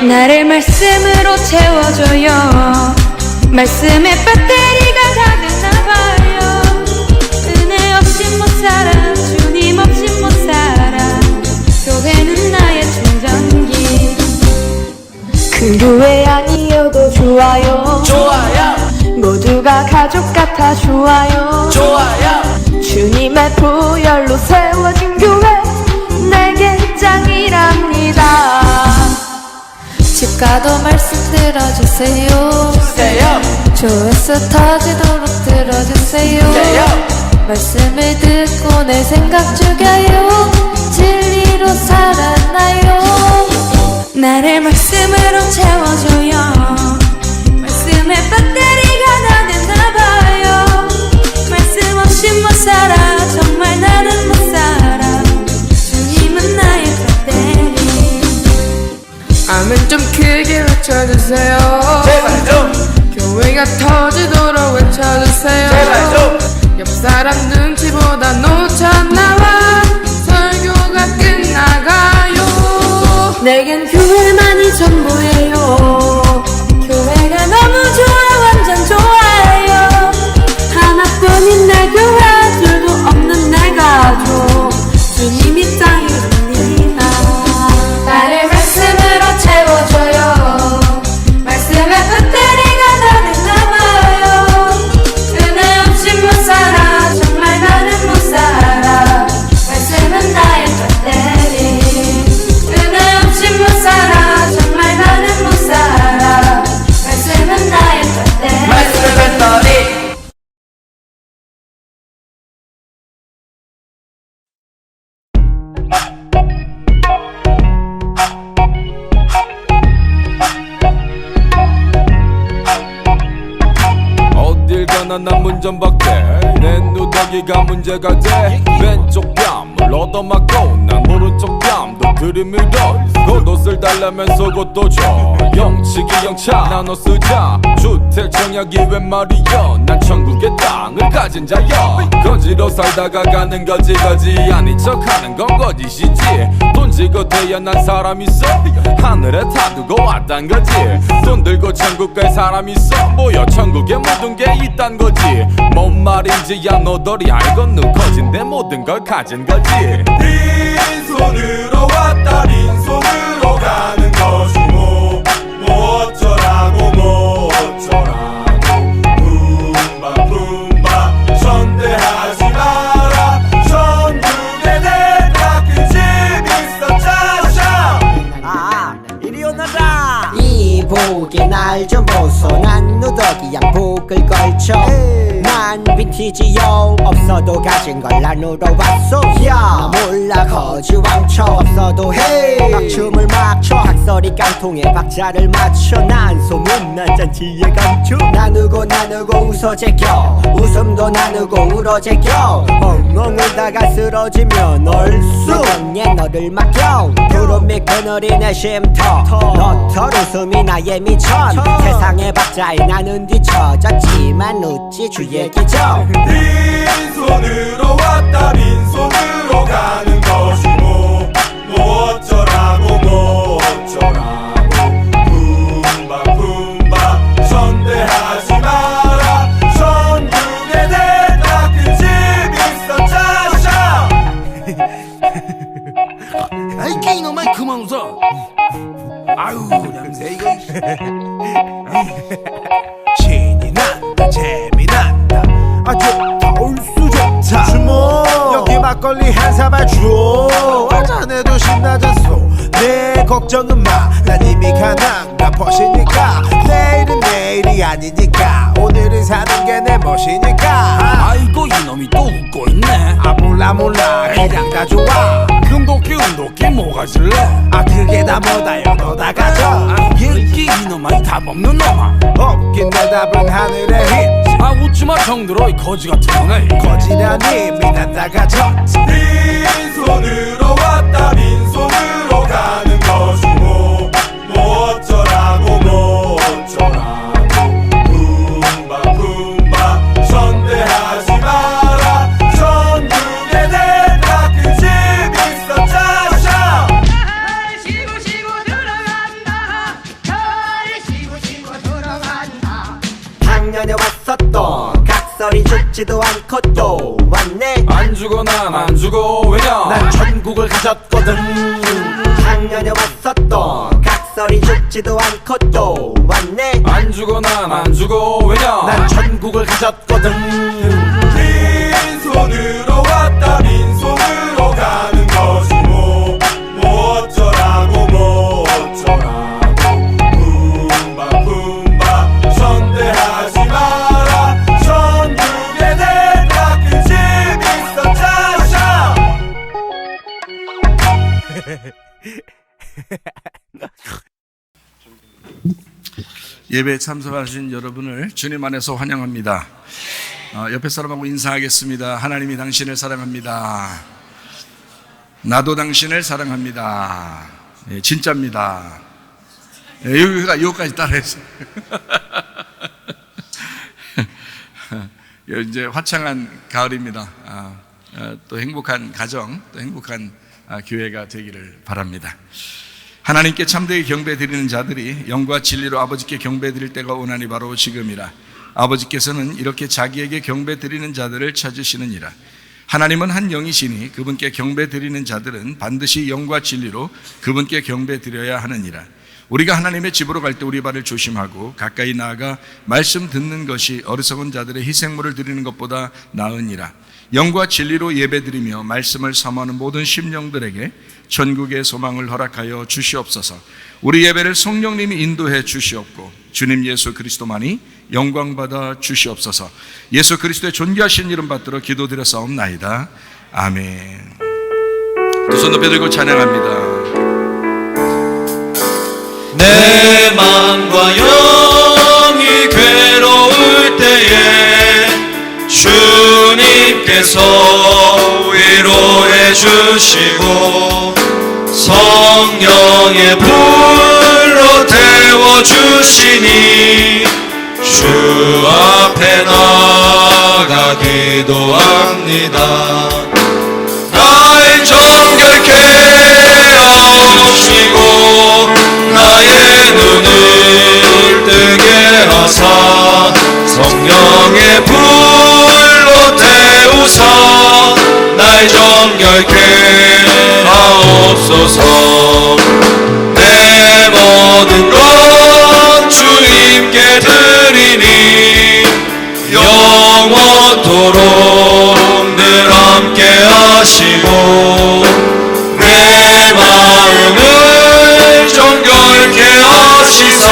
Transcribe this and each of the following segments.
나를 말씀으로 채워줘요. 말씀의 배터리가 다 됐나봐요. 은혜 없이 못 살아, 주님 없이 못 살아. 교회는 나의 충전기. 큰 교회 아니어도 좋아요. 좋아요. 모두가 가족 같아 좋아요. 좋아요. 주님의 보혈로 세워진 교회 내겐 짱이랍니다. 집 가도 말씀 들어주세요. 조회수 터지도록 들어주세요. 말씀을 듣고 내 생각 죽여요. 진리로 살아나요. 나를 말씀으로 채워줘요. 말씀의 배터리가 다 됐나봐요. 말씀 없이 못 살아, 정말 나는 못 살아. 주님은 나의 배터리. 아멘 좀 크게 외쳐주세요. 제발 좀. 교회가 터지도록 외쳐주세요. 제발 좀. 옆 사람 눈치보다 놓쳤나봐. 설교가 끝나가요. 내겐 교회만이 전부예요. 교회가 너무 좋아, 완전 좋아요. 하나뿐인 내 교회, 둘도 없는 내 가족. 주님이 짱이랍니다. 나를 말씀으로 채워줘요. 말씀의 배터리가 다 됐나봐요. 은혜 없이 못 살아, 정말 나는 못 살아. 말씀은 나의 배터리. 은혜 없이 미안한 난 문전박대 내 누더기가 문제가 돼 왼쪽 뺨을 얻어맞고 난 오른쪽 뺨도 들이밀어 겉옷을 달라면 속옷도 줘 영치기 영차 나눠 쓰자 주택 청약이 웬 말이여 난 천국의 땅을 가진 자여 거지로 살다가 가는 거지 아닌 척하는 건 거짓이지 돈 지고 태어난 사람 있어 하늘에 타두고 왔단 거지 돈 들고 천국 갈 사람 있어 뭐여 천국에 모든 게 있단 거지 뭔 말인지 야 너덜이 알겠누 거진 내 모든 걸 가진 거지 빈손으로 왔다 빈손으로 가는 것이 뭐 어쩌라고 뭐 어쩌라고 품바 전대하지 마라 천국에 내가 그 집 있어 짜샤 이리 오너라 이 복에 날 좀 보소 난 누더기 양복을 걸쳐 난 빈티지요 없어도 가진 걸 나누러 왔소 야 몰라 거지 왕쳐 없어도 해 막춤을 막춰 각설이 깡통에 박자를 맞춰 난 소문난 잔치에 감춰 나누고 웃어 제껴 웃음도 나누고 울어 제껴 엉엉 울다가 쓰러지면 얼쑤 너를 맡겨 구름이 그늘이 내 쉼터 너털 웃음이 나의 미천 세상의 박자에 나는 뒤처졌지만 웃지 주의 기적 빈손으로 왔다 빈손으로 가는 것이 뭐 어쩌라고 뭐 어쩌라고 품바 전대하지 마라 천국에 내가 그 집 있어 짜샤 아이 게이너만 그만 웃어. 아유 냄새 이거. 신이 난다 재미 난다 아주 얼쑤 좋다 주모 여기 막걸리 한 사발 줘 자네도 신나졌소 내 걱정은 마난 이미 가난가 퍼시니까 내일은 내일이 아니니까 오늘은 사는 게 내 멋이니까 아이고 이놈이 또 웃고 있네. 아 몰라 그냥 다 좋아 금도끼 뭐가 질래? 아 그게 다 뭐다요 너 다 가져 얘기 이놈아 이 답 없는 놈아. 없긴 내 답은 하늘의 힘 아 웃지마 정들어 이 거지 같은 놈아. 거지라니 믿어 다 가져 빈손으로 왔다 빈손으로 가는 것이 뭐 어쩌라고 뭐 어쩌라고 품바 전대하지 마라 천국에 내가 그 집 있어 짜샤 작년에 왔었던 각설이 죽지도 않고 또 왔네 안 죽어 난 안 죽어 왜냐 난 천국을 가졌거든 작년에 왔었던 각설이 죽지도 않고 또 왔네 안 죽어 난 안 죽어 왜냐 난 천국을 가졌거든 빈손으로 왔다 빈손으로 가는 것이 뭐 어쩌라고 뭐 어쩌라고 품바 전대하지 마라 천국에 내가 그 집 있어 짜샤 예배에 참석하신 여러분을 주님 안에서 환영합니다. 옆에 사람하고 인사하겠습니다. 하나님이 당신을 사랑합니다. 나도 당신을 사랑합니다. 예, 진짜입니다. 여기까지 따라했어. 이제 화창한 가을입니다. 또 행복한 가정, 또 행복한 교회가 되기를 바랍니다. 하나님께 참되게 경배드리는 자들이 영과 진리로 아버지께 경배드릴 때가 오나니 바로 지금이라. 아버지께서는 이렇게 자기에게 경배드리는 자들을 찾으시느니라. 하나님은 한 영이시니 그분께 경배드리는 자들은 반드시 영과 진리로 그분께 경배드려야 하느니라. 우리가 하나님의 집으로 갈 때 우리 발을 조심하고 가까이 나아가 말씀 듣는 것이 어리석은 자들의 희생물을 드리는 것보다 나으니라. 영과 진리로 예배드리며 말씀을 사모하는 모든 심령들에게 천국의 소망을 허락하여 주시옵소서. 우리 예배를 성령님이 인도해 주시옵고 주님 예수 그리스도만이 영광받아 주시옵소서. 예수 그리스도의 존귀하신 이름 받들어 기도드렸사옵나이다. 아멘. 두 손 높여 들고 찬양합니다. 내 맘과 영이 괴로울 때에 주셔서 위로해 주시고 성령의 불로 태워주시니 주 앞에 나가 기도합니다. 날 정결케 하옵시고 나의 눈을 뜨게 하사 성령의 불로 태우사 날 정결케 하옵소서. 내 모든 것 주님께 드리니 영원토록 늘 함께 하시고 내 마음을 정결케 하시사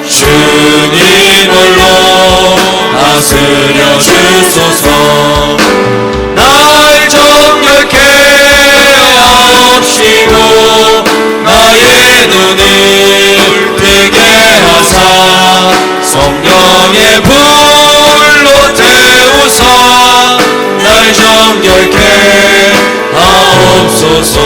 주님 홀로 다스려 주소서. 날 정결케 하옵시고 나의 눈을 뜨게 하사 성령의 불로 태우사 날 정결케 하옵소서.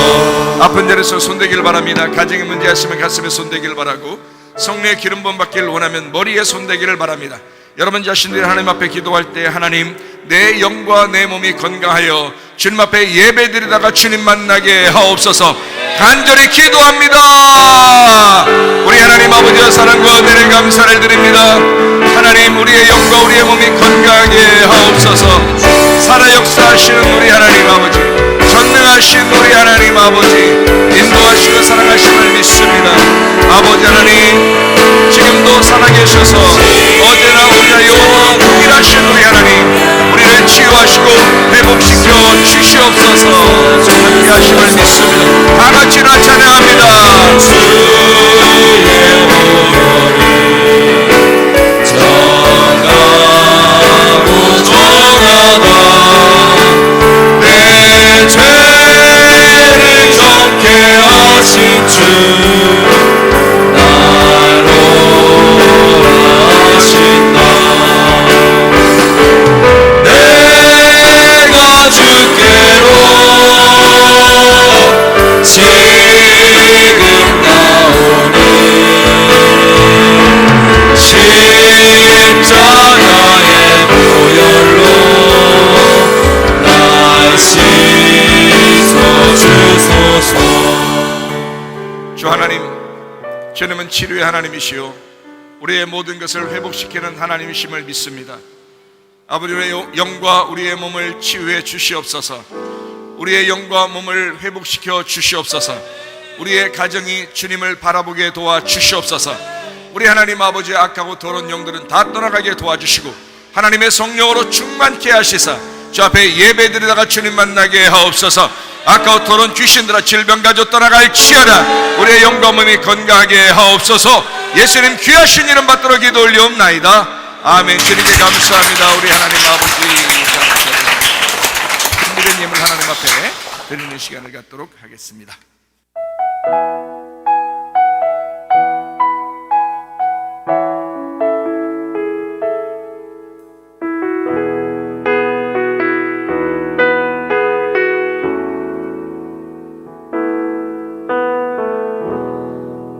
아픈 데에서 손대길 바랍니다. 가정에 문제 있으면 가슴에 손대길 바라고, 성령의 기름 부음 받기를 원하면 머리에 손대기를 바랍니다. 여러분 자신들이 하나님 앞에 기도할 때 하나님 내 영과 내 몸이 건강하여 주님 앞에 예배드리다가 주님 만나게 하옵소서 간절히 기도합니다. 우리 하나님 아버지와 사랑과 은혜를 감사를 드립니다. 하나님 우리의 영과 우리의 몸이 건강하게 하옵소서. 살아 역사하시는 우리 하나님 아버지, 전능하신 우리 하나님 아버지, 인도하시고 사랑하심을 믿습니다. 아버지 하나님 지금도 살아계셔서 어제나 오늘나 영원토록 동일하신 우리 하나님 우리를 치유하시고 회복시켜 주시옵소서. 함께 하심을 믿습니다. 다같이 나 찬양합니다. 주의 오열이 정하고 정하다 내 죄를 정케 하신 주 나로 하신다. 내가 주께로 지금 나오니 십자가의 보혈로 날 씻어주소서. 주 하나님, 주님은 치료의 하나님이시요 우리의 모든 것을 회복시키는 하나님이심을 믿습니다. 아버지, 우리의 영과 우리의 몸을 치유해 주시옵소서. 우리의 영과 몸을 회복시켜 주시옵소서. 우리의 가정이 주님을 바라보게 도와 주시옵소서. 우리 하나님 아버지의 악하고 더러운 영들은 다 떠나가게 도와주시고 하나님의 성령으로 충만케 하시사 주 앞에 예배드리다가 주님 만나게 하옵소서. 아까워 더러운 귀신들아 질병 가져 떠나갈지어다. 우리의 영과 몸이 건강하게 하옵소서. 예수님 귀하신 이름 받들어 기도 올리옵나이다. 아멘. 주님께 감사합니다. 우리 하나님 아버지 감사합니다. 준비된 예물 하나님 앞에 드리는 시간을 갖도록 하겠습니다.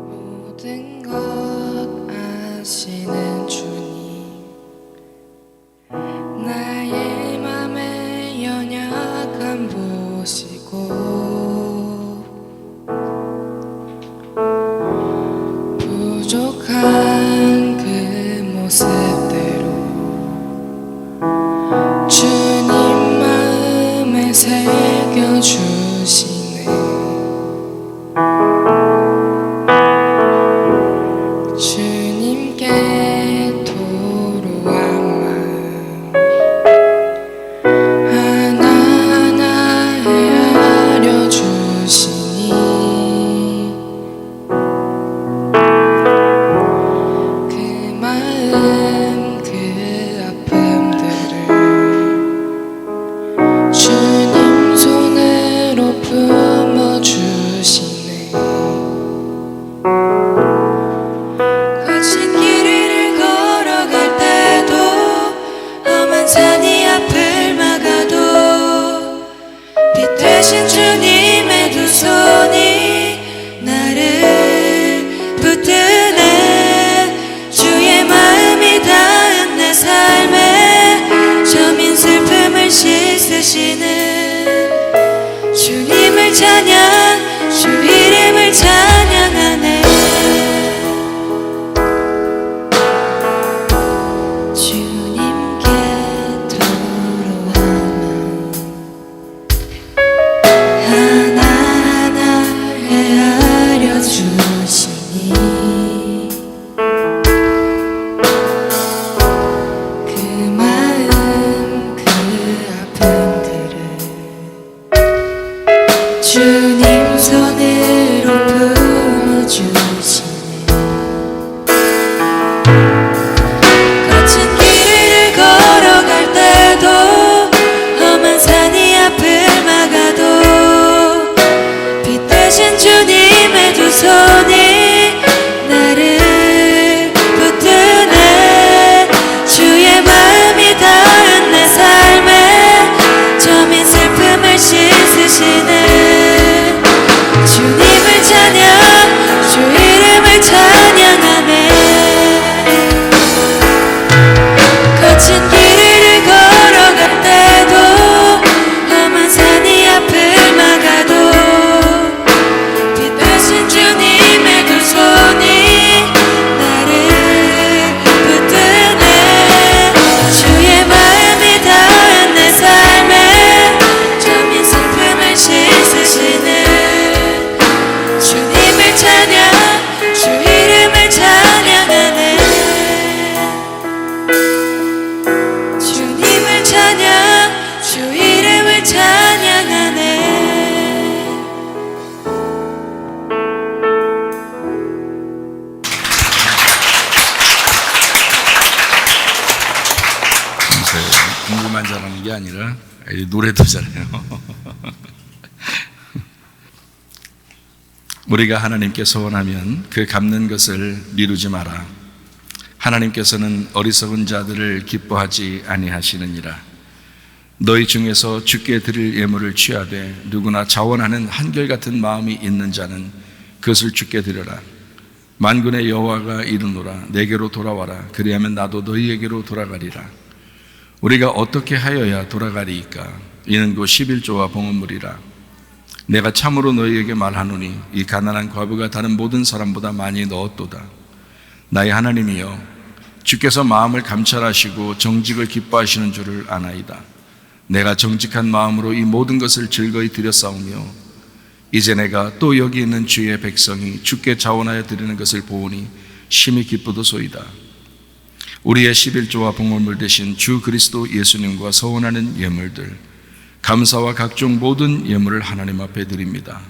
모든 것 아시는 주님, 나의 맘의 연약함 보시고 말만 잘하는 게 아니라 노래도 잘해요. 우리가 하나님께 소원하면 그 갚는 것을 미루지 마라. 하나님께서는 어리석은 자들을 기뻐하지 아니하시느니라. 너희 중에서 주께 드릴 예물을 취하되 누구나 자원하는 한결같은 마음이 있는 자는 그것을 주께 드려라. 만군의 여호와가 이르노라. 내게로 돌아와라. 그리하면 나도 너희에게로 돌아가리라. 우리가 어떻게 하여야 돌아가리이까? 이는 곧 11조와 봉헌물이라. 내가 참으로 너희에게 말하노니 이 가난한 과부가 다른 모든 사람보다 많이 넣었도다. 나의 하나님이여, 주께서 마음을 감찰하시고 정직을 기뻐하시는 줄을 아나이다. 내가 정직한 마음으로 이 모든 것을 즐거이 드렸사오며 이제 내가 또 여기 있는 주의 백성이 주께 자원하여 드리는 것을 보오니 심히 기쁘도소이다. 우리의 11조와 봉헌물 대신 주 그리스도 예수님과 서원하는 예물들, 감사와 각종 모든 예물을 하나님 앞에 드립니다.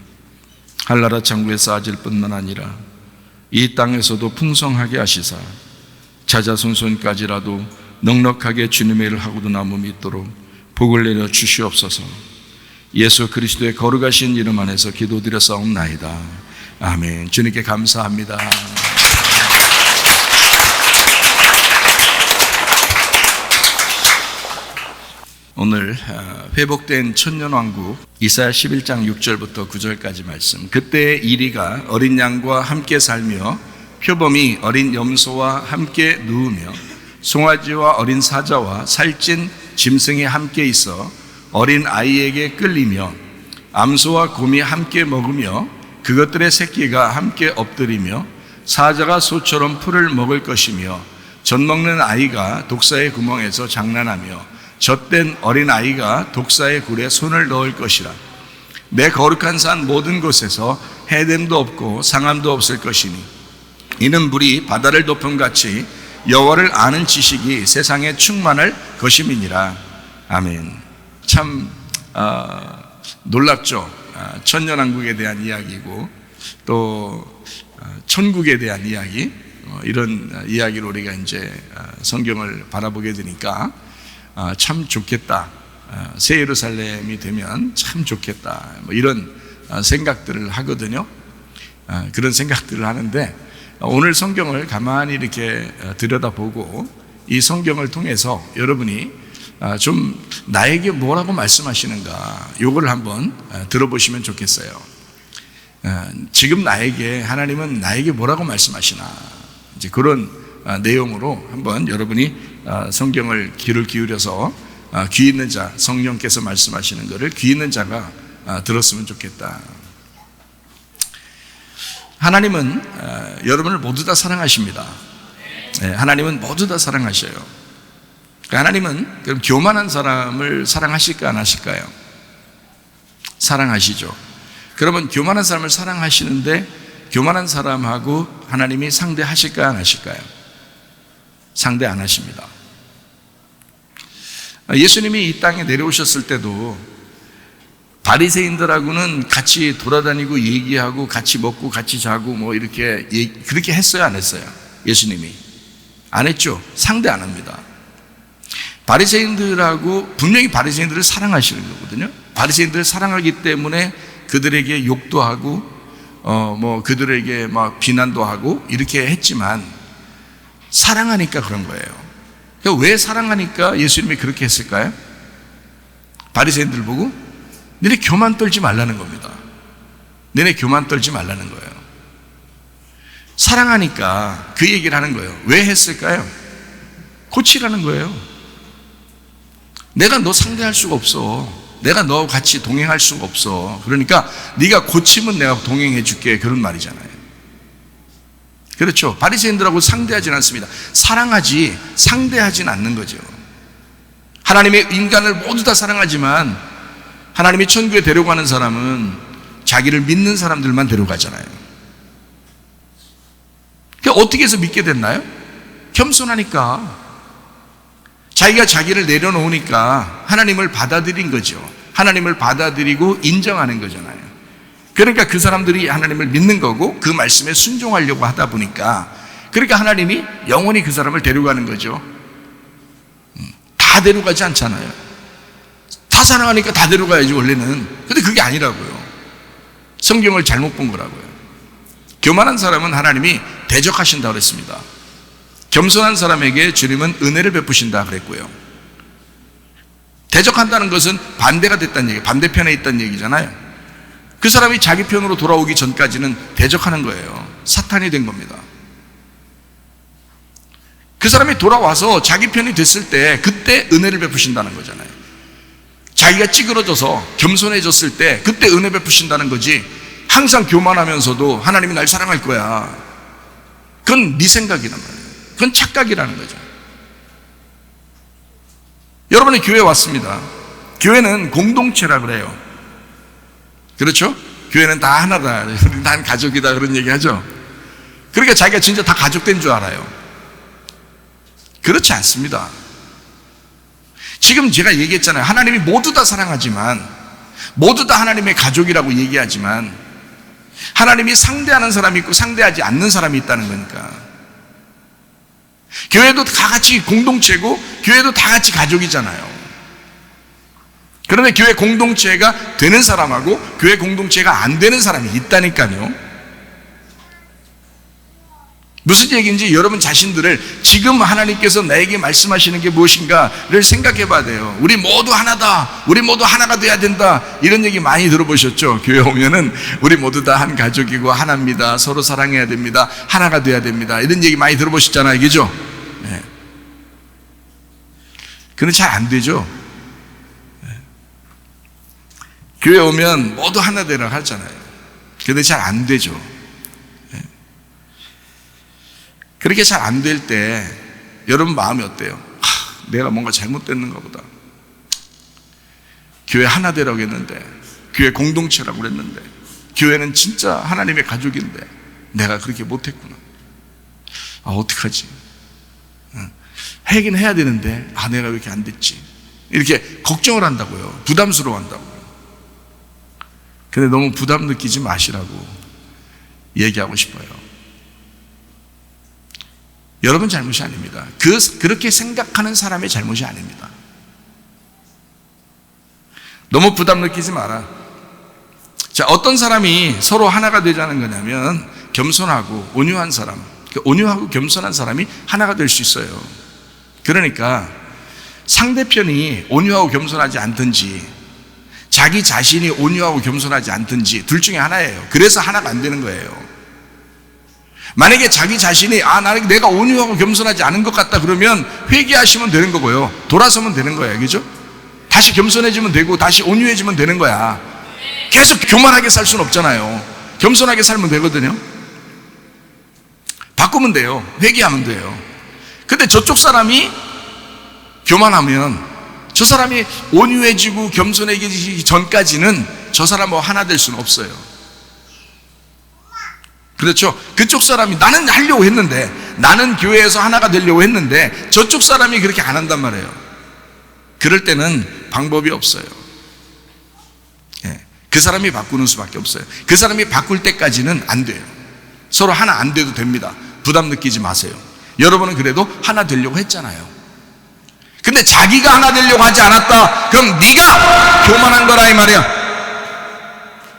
한나라 창고에 쌓아질 뿐만 아니라 이 땅에서도 풍성하게 하시사 자자손손까지라도 넉넉하게 주님의 일을 하고도 남음이 있도록 복을 내려 주시옵소서. 예수 그리스도의 거룩하신 이름 안에서 기도드렸사옵나이다. 아멘. 주님께 감사합니다. 오늘 회복된 천년왕국 이사야 11장 6절부터 9절까지 말씀. 그때 이리가 어린 양과 함께 살며 표범이 어린 염소와 함께 누우며 송아지와 어린 사자와 살찐 짐승이 함께 있어 어린 아이에게 끌리며 암소와 곰이 함께 먹으며 그것들의 새끼가 함께 엎드리며 사자가 소처럼 풀을 먹을 것이며 젖먹는 아이가 독사의 구멍에서 장난하며 젖된 어린 아이가 독사의 굴에 손을 넣을 것이라. 내 거룩한 산 모든 곳에서 해됨도 없고 상함도 없을 것이니 이는 물이 바다를 덮음같이 여호와를 아는 지식이 세상에 충만할 것임이니라. 아멘. 참 놀랍죠. 천년왕국에 대한 이야기고 또 천국에 대한 이야기, 이런 이야기를 우리가 이제 성경을 바라보게 되니까 참 좋겠다. 새 예루살렘이 되면 참 좋겠다. 뭐 이런 생각들을 하거든요. 그런 생각들을 하는데 오늘 성경을 가만히 이렇게 들여다보고 이 성경을 통해서 여러분이 좀 나에게 뭐라고 말씀하시는가, 요걸 한번 들어보시면 좋겠어요. 지금 하나님은 나에게 뭐라고 말씀하시나, 이제 그런 내용으로 한번 여러분이 성경을 귀를 기울여서 귀 있는 자, 성령께서 말씀하시는 것을 귀 있는 자가 들었으면 좋겠다. 하나님은 여러분을 모두 다 사랑하십니다. 하나님은 모두 다 사랑하셔요. 하나님은 그럼 교만한 사람을 사랑하실까 안 하실까요? 사랑하시죠. 그러면 교만한 사람을 사랑하시는데 교만한 사람하고 하나님이 상대하실까 안 하실까요? 상대 안 하십니다. 예수님이 이 땅에 내려오셨을 때도 바리새인들하고는 같이 돌아다니고 얘기하고 같이 먹고 같이 자고 뭐 이렇게 그렇게 했어요, 안 했어요? 예수님이 안 했죠. 상대 안 합니다. 바리새인들하고 분명히 바리새인들을 사랑하시는 거거든요. 바리새인들을 사랑하기 때문에 그들에게 욕도 하고 뭐 그들에게 막 비난도 하고 이렇게 했지만 사랑하니까 그런 거예요. 그러니까 왜 사랑하니까 예수님이 그렇게 했을까요? 바리새인들 보고 너네 교만 떨지 말라는 겁니다. 너네 교만 떨지 말라는 거예요. 사랑하니까 그 얘기를 하는 거예요. 왜 했을까요? 고치라는 거예요. 내가 너 상대할 수가 없어. 내가 너와 같이 동행할 수가 없어. 그러니까 네가 고치면 내가 동행해 줄게. 그런 말이잖아요. 그렇죠. 바리새인들하고 상대하지는 않습니다. 사랑하지 상대하지는 않는 거죠. 하나님의 인간을 모두 다 사랑하지만 하나님이 천국에 데려가는 사람은 자기를 믿는 사람들만 데려가잖아요. 그러니까 어떻게 해서 믿게 됐나요? 겸손하니까. 자기가 자기를 내려놓으니까 하나님을 받아들인 거죠. 하나님을 받아들이고 인정하는 거잖아요. 그러니까 그 사람들이 하나님을 믿는 거고 그 말씀에 순종하려고 하다 보니까 그러니까 하나님이 영원히 그 사람을 데려가는 거죠. 다 데려가지 않잖아요. 다 사랑하니까 다 데려가야지 원래는. 근데 그게 아니라고요. 성경을 잘못 본 거라고요. 교만한 사람은 하나님이 대적하신다고 그랬습니다. 겸손한 사람에게 주님은 은혜를 베푸신다 그랬고요. 대적한다는 것은 반대가 됐다는 얘기, 반대편에 있다는 얘기잖아요. 그 사람이 자기 편으로 돌아오기 전까지는 대적하는 거예요. 사탄이 된 겁니다. 그 사람이 돌아와서 자기 편이 됐을 때 그때 은혜를 베푸신다는 거잖아요. 자기가 찌그러져서 겸손해졌을 때 그때 은혜 베푸신다는 거지, 항상 교만하면서도 하나님이 날 사랑할 거야, 그건 네 생각이란 말이에요. 그건 착각이라는 거죠. 여러분이 교회 왔습니다. 교회는 공동체라 그래요. 그렇죠? 교회는 다 하나다, 난 가족이다, 그런 얘기 하죠. 그러니까 자기가 진짜 다 가족된 줄 알아요. 그렇지 않습니다. 지금 제가 얘기했잖아요. 하나님이 모두 다 사랑하지만, 모두 다 하나님의 가족이라고 얘기하지만, 하나님이 상대하는 사람이 있고 상대하지 않는 사람이 있다는 거니까. 교회도 다 같이 공동체고 교회도 다 같이 가족이잖아요. 그런데 교회 공동체가 되는 사람하고 교회 공동체가 안 되는 사람이 있다니까요. 무슨 얘기인지 여러분 자신들을, 지금 하나님께서 나에게 말씀하시는 게 무엇인가를 생각해 봐야 돼요. 우리 모두 하나다, 우리 모두 하나가 돼야 된다, 이런 얘기 많이 들어보셨죠? 교회 오면은 우리 모두 다 한 가족이고 하나입니다, 서로 사랑해야 됩니다, 하나가 돼야 됩니다, 이런 얘기 많이 들어보셨잖아요, 그죠? 네. 그건 잘 안 되죠. 네. 교회 오면 모두 하나 되라 하잖아요. 근데 잘 안 되죠. 그렇게 잘 안 될 때 여러분 마음이 어때요? 내가 뭔가 잘못됐는가 보다. 교회 하나 되라고 했는데, 교회 공동체라고 그랬는데, 교회는 진짜 하나님의 가족인데 내가 그렇게 못했구나. 어떡하지? 하긴 해야 되는데 내가 왜 이렇게 안 됐지? 이렇게 걱정을 한다고요. 부담스러워 한다고요. 근데 너무 부담 느끼지 마시라고 얘기하고 싶어요. 여러분 잘못이 아닙니다. 그렇게 생각하는 사람의 잘못이 아닙니다. 너무 부담 느끼지 마라. 자, 어떤 사람이 서로 하나가 되자는 거냐면 겸손하고 온유한 사람, 온유하고 겸손한 사람이 하나가 될 수 있어요. 그러니까 상대편이 온유하고 겸손하지 않든지 자기 자신이 온유하고 겸손하지 않든지 둘 중에 하나예요. 그래서 하나가 안 되는 거예요. 만약에 자기 자신이 나는 내가 온유하고 겸손하지 않은 것 같다 그러면 회개하시면 되는 거고요. 돌아서면 되는 거예요. 그죠? 다시 겸손해지면 되고 다시 온유해지면 되는 거야. 계속 교만하게 살 수는 없잖아요. 겸손하게 살면 되거든요. 바꾸면 돼요. 회개하면 돼요. 근데 저쪽 사람이 교만하면 저 사람이 온유해지고 겸손해지기 전까지는 저 사람하고 하나 될 수는 없어요. 그렇죠? 그쪽 사람이 나는 하려고 했는데, 나는 교회에서 하나가 되려고 했는데 저쪽 사람이 그렇게 안 한단 말이에요. 그럴 때는 방법이 없어요. 그 사람이 바꾸는 수밖에 없어요. 그 사람이 바꿀 때까지는 안 돼요. 서로 하나 안 돼도 됩니다. 부담 느끼지 마세요. 여러분은 그래도 하나 되려고 했잖아요. 근데 자기가 하나 되려고 하지 않았다 그럼 네가 교만한 거라 이 말이야.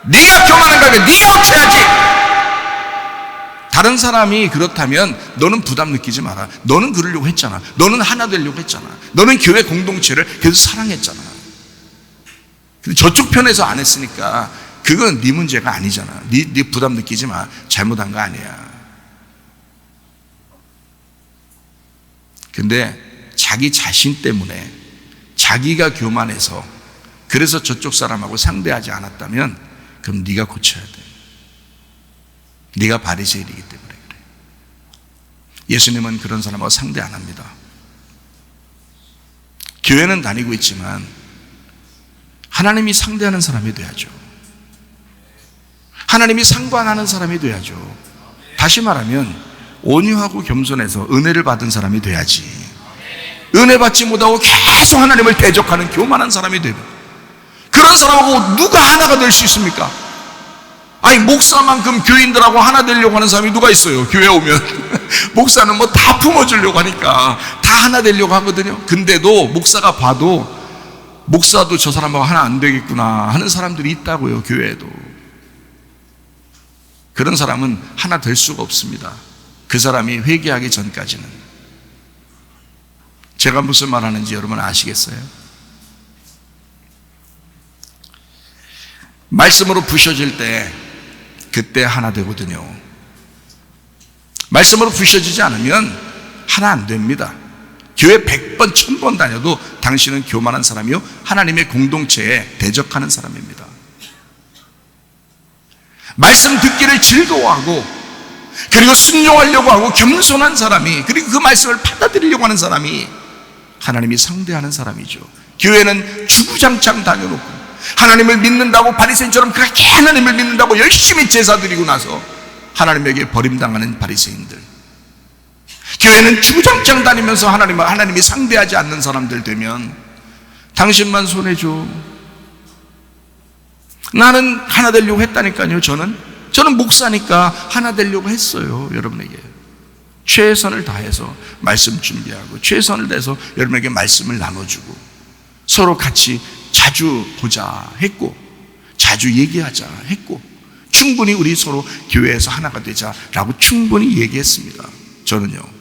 네가 교만한 거면 네가 어째야지. 다른 사람이 그렇다면 너는 부담 느끼지 마라. 너는 그러려고 했잖아. 너는 하나 되려고 했잖아. 너는 교회 공동체를 계속 사랑했잖아. 근데 저쪽 편에서 안 했으니까 그건 네 문제가 아니잖아. 네 부담 느끼지 마. 잘못한 거 아니야. 근데 자기 자신 때문에 자기가 교만해서 그래서 저쪽 사람하고 상대하지 않았다면 그럼 네가 고쳐야 돼. 네가 바리새인이기 때문에 그래. 예수님은 그런 사람하고 상대 안 합니다. 교회는 다니고 있지만 하나님이 상대하는 사람이 돼야죠. 하나님이 상관하는 사람이 돼야죠. 다시 말하면 온유하고 겸손해서 은혜를 받은 사람이 돼야지. 은혜 받지 못하고 계속 하나님을 대적하는 교만한 사람이 되면 그런 사람하고 누가 하나가 될 수 있습니까? 아니 목사만큼 교인들하고 하나 되려고 하는 사람이 누가 있어요? 교회 오면 목사는 뭐 다 품어주려고 하니까 다 하나 되려고 하거든요. 근데도 목사가 봐도 목사도 저 사람하고 하나 안 되겠구나 하는 사람들이 있다고요. 교회에도. 그런 사람은 하나 될 수가 없습니다. 그 사람이 회개하기 전까지는. 제가 무슨 말 하는지 여러분 아시겠어요? 말씀으로 부셔질 때 그때 하나 되거든요. 말씀으로 부셔지지 않으면 하나 안 됩니다. 교회 100번 1000번 다녀도 당신은 교만한 사람이요 하나님의 공동체에 대적하는 사람입니다. 말씀 듣기를 즐거워하고 그리고 순종하려고 하고 겸손한 사람이, 그리고 그 말씀을 받아들이려고 하는 사람이 하나님이 상대하는 사람이죠. 교회는 주구장창 다녀놓고 하나님을 믿는다고 바리새인처럼 그렇게 하나님을 믿는다고 열심히 제사 드리고 나서 하나님에게 버림당하는 바리새인들, 교회는 주구장창 다니면서 하나님이 상대하지 않는 사람들 되면 당신만 손해줘. 나는 하나 되려고 했다니까요. 저는 목사니까 하나 되려고 했어요. 여러분에게 최선을 다해서 말씀 준비하고 최선을 다해서 여러분에게 말씀을 나눠주고 서로 같이 자주 보자 했고 자주 얘기하자 했고 충분히 우리 서로 교회에서 하나가 되자라고 충분히 얘기했습니다. 저는요.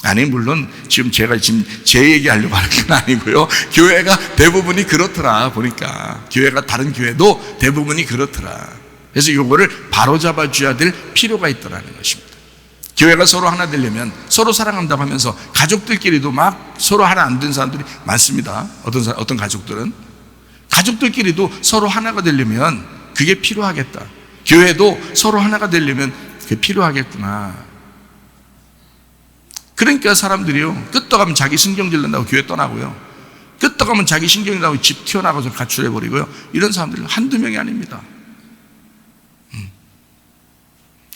아니 물론 제가 제 얘기하려고 하는 건 아니고요. 교회가 대부분이 그렇더라 보니까 교회가 다른 교회도 대부분이 그렇더라. 그래서 이거를 바로잡아 줘야 될 필요가 있더라는 것입니다. 교회가 서로 하나 되려면 서로 사랑한다고 하면서 가족들끼리도 막 서로 하나 안 된 사람들이 많습니다. 어떤 가족들끼리도 서로 하나가 되려면 그게 필요하겠다. 교회도 서로 하나가 되려면 그게 필요하겠구나. 그러니까 사람들이요 끄떡하면 자기 신경질 난다고 교회 떠나고요, 끄떡하면 자기 신경질 나고 집 튀어나가서 가출해버리고요, 이런 사람들은 한두 명이 아닙니다.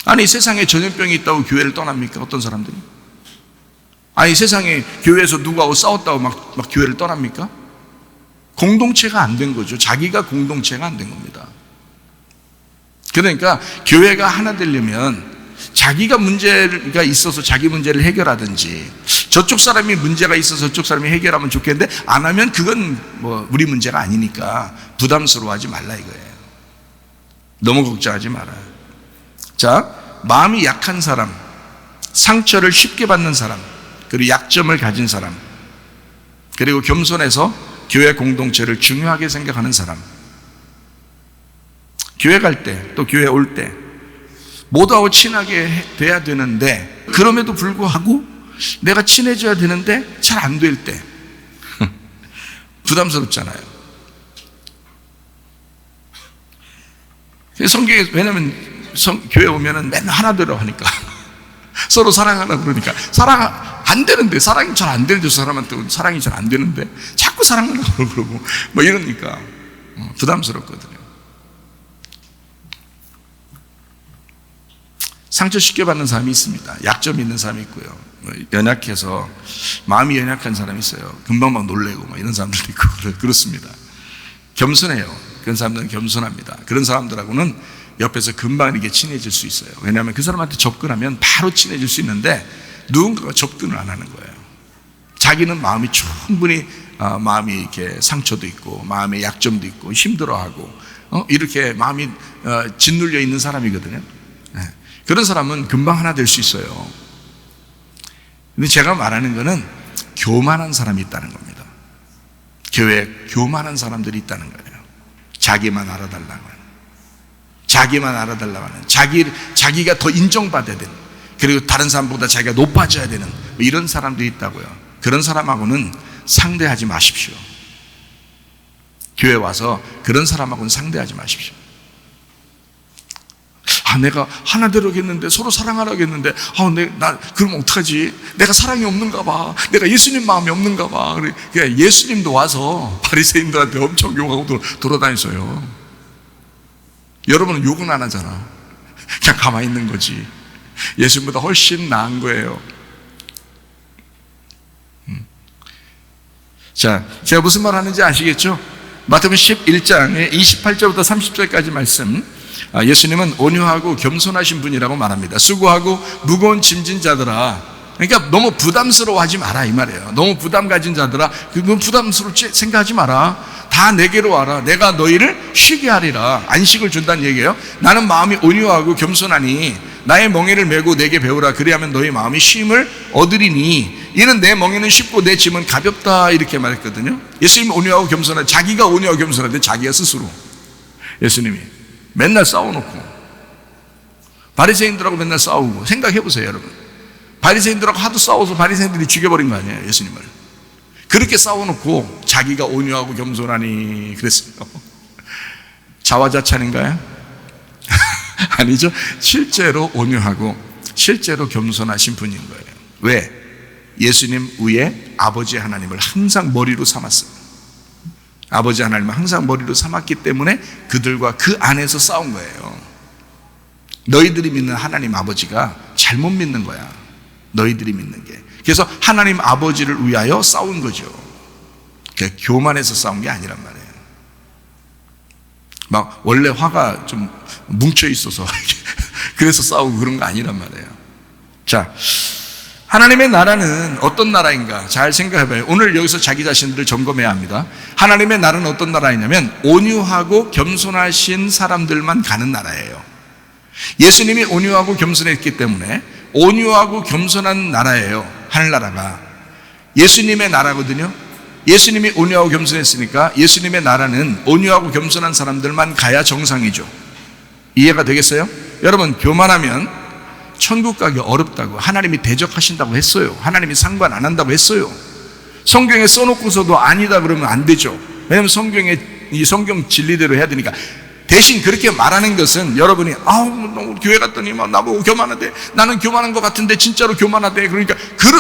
아니 세상에 전염병이 있다고 교회를 떠납니까? 어떤 사람들이? 아니 세상에 교회에서 누구하고 싸웠다고 막 교회를 떠납니까? 공동체가 안 된 거죠. 자기가 공동체가 안 된 겁니다. 그러니까 교회가 하나 되려면 자기가 문제가 있어서 자기 문제를 해결하든지 저쪽 사람이 문제가 있어서 저쪽 사람이 해결하면 좋겠는데 안 하면 그건 뭐 우리 문제가 아니니까 부담스러워하지 말라 이거예요. 너무 걱정하지 말아요. 자, 마음이 약한 사람, 상처를 쉽게 받는 사람, 그리고 약점을 가진 사람, 그리고 겸손해서 교회 공동체를 중요하게 생각하는 사람, 교회 갈 때 또 교회 올 때 모두하고 친하게 돼야 되는데 그럼에도 불구하고 내가 친해져야 되는데 잘 안 될 때 부담스럽잖아요. 성경에 왜냐면 교회 오면은 맨날 하나 되라고 하니까 서로 사랑하라 그러니까 사랑 안 되는데 사랑이 잘 안 되는데 저 사람한테 사랑이 잘 안 되는데 자꾸 사랑하라고 그러고 뭐 이러니까 부담스럽거든요. 상처 쉽게 받는 사람이 있습니다. 약점이 있는 사람이 있고요. 연약해서 마음이 연약한 사람이 있어요. 금방 막 놀래고 막 이런 사람들도 있고 그렇습니다. 겸손해요. 그런 사람들은 겸손합니다. 그런 사람들하고는 옆에서 금방 이렇게 친해질 수 있어요. 왜냐하면 그 사람한테 접근하면 바로 친해질 수 있는데 누군가가 접근을 안 하는 거예요. 자기는 마음이 충분히 마음이 이렇게 상처도 있고 마음의 약점도 있고 힘들어하고 이렇게 마음이 짓눌려 있는 사람이거든요. 그런 사람은 금방 하나 될 수 있어요. 근데 제가 말하는 거는 교만한 사람이 있다는 겁니다. 교회에 교만한 사람들이 있다는 거예요. 자기만 알아달라고 하는, 자기만 알아달라고 하는, 자기가 더 인정받아야 되는, 그리고 다른 사람보다 자기가 높아져야 되는 이런 사람들이 있다고요. 그런 사람하고는 상대하지 마십시오. 교회 와서 그런 사람하고는 상대하지 마십시오. 내가 하나 되려겠는데 서로 사랑하라고 했는데 나 그러면 어떡하지? 내가 사랑이 없는가 봐. 내가 예수님 마음이 없는가 봐. 그러니까 예수님도 와서 바리새인들한테 엄청 욕하고 돌아다녔어요. 여러분은 욕은 안 하잖아. 그냥 가만히 있는 거지. 예수님보다 훨씬 나은 거예요. 자, 제가 무슨 말 하는지 아시겠죠? 마태복음 11장의 28절부터 30절까지 말씀, 예수님은 온유하고 겸손하신 분이라고 말합니다. 수고하고 무거운 짐진 자들아 그러니까 너무 부담스러워하지 마라 이 말이에요. 너무 부담 가진 자들아, 그건 부담스럽지 생각하지 마라. 다 내게로 와라. 내가 너희를 쉬게 하리라. 안식을 준다는 얘기예요. 나는 마음이 온유하고 겸손하니 나의 멍에를 메고 내게 배우라. 그리하면 너희 마음이 쉼을 얻으리니 이는 내 멍에는 쉽고 내 짐은 가볍다. 이렇게 말했거든요. 예수님이 온유하고 겸손한, 자기가 온유하고 겸손한데 자기가 스스로, 예수님이 맨날 싸워놓고 바리새인들하고 맨날 싸우고, 생각해 보세요 여러분. 바리새인들하고 하도 싸워서 바리새인들이 죽여버린 거 아니에요 예수님을. 그렇게 싸워놓고 자기가 온유하고 겸손하니 그랬어요. 자화자찬인가요? 아니죠. 실제로 온유하고 실제로 겸손하신 분인 거예요. 왜? 예수님 위에 아버지 하나님을 항상 머리로 삼았어요. 아버지 하나님을 항상 머리로 삼았기 때문에 그들과 그 안에서 싸운 거예요. 너희들이 믿는 하나님 아버지가 잘못 믿는 거야, 너희들이 믿는 게. 그래서 하나님 아버지를 위하여 싸운 거죠. 교만해서 싸운 게 아니란 말이에요. 막 원래 화가 좀 뭉쳐 있어서 그래서 싸우고 그런 거 아니란 말이에요. 자, 하나님의 나라는 어떤 나라인가 잘 생각해봐요. 오늘 여기서 자기 자신들을 점검해야 합니다. 하나님의 나라는 어떤 나라이냐면 온유하고 겸손하신 사람들만 가는 나라예요. 예수님이 온유하고 겸손했기 때문에 온유하고 겸손한 나라예요. 하늘나라가 예수님의 나라거든요. 예수님이 온유하고 겸손했으니까 예수님의 나라는 온유하고 겸손한 사람들만 가야 정상이죠. 이해가 되겠어요? 여러분, 교만하면 천국 가기 어렵다고 하나님이 대적하신다고 했어요. 하나님이 상관 안 한다고 했어요. 성경에 써놓고서도 아니다 그러면 안 되죠. 왜냐하면 이 성경 진리대로 해야 되니까. 대신 그렇게 말하는 것은 여러분이 너무 교회 갔더니 막 나보고 교만하대, 나는 교만한 것 같은데 진짜로 교만하대, 그러니까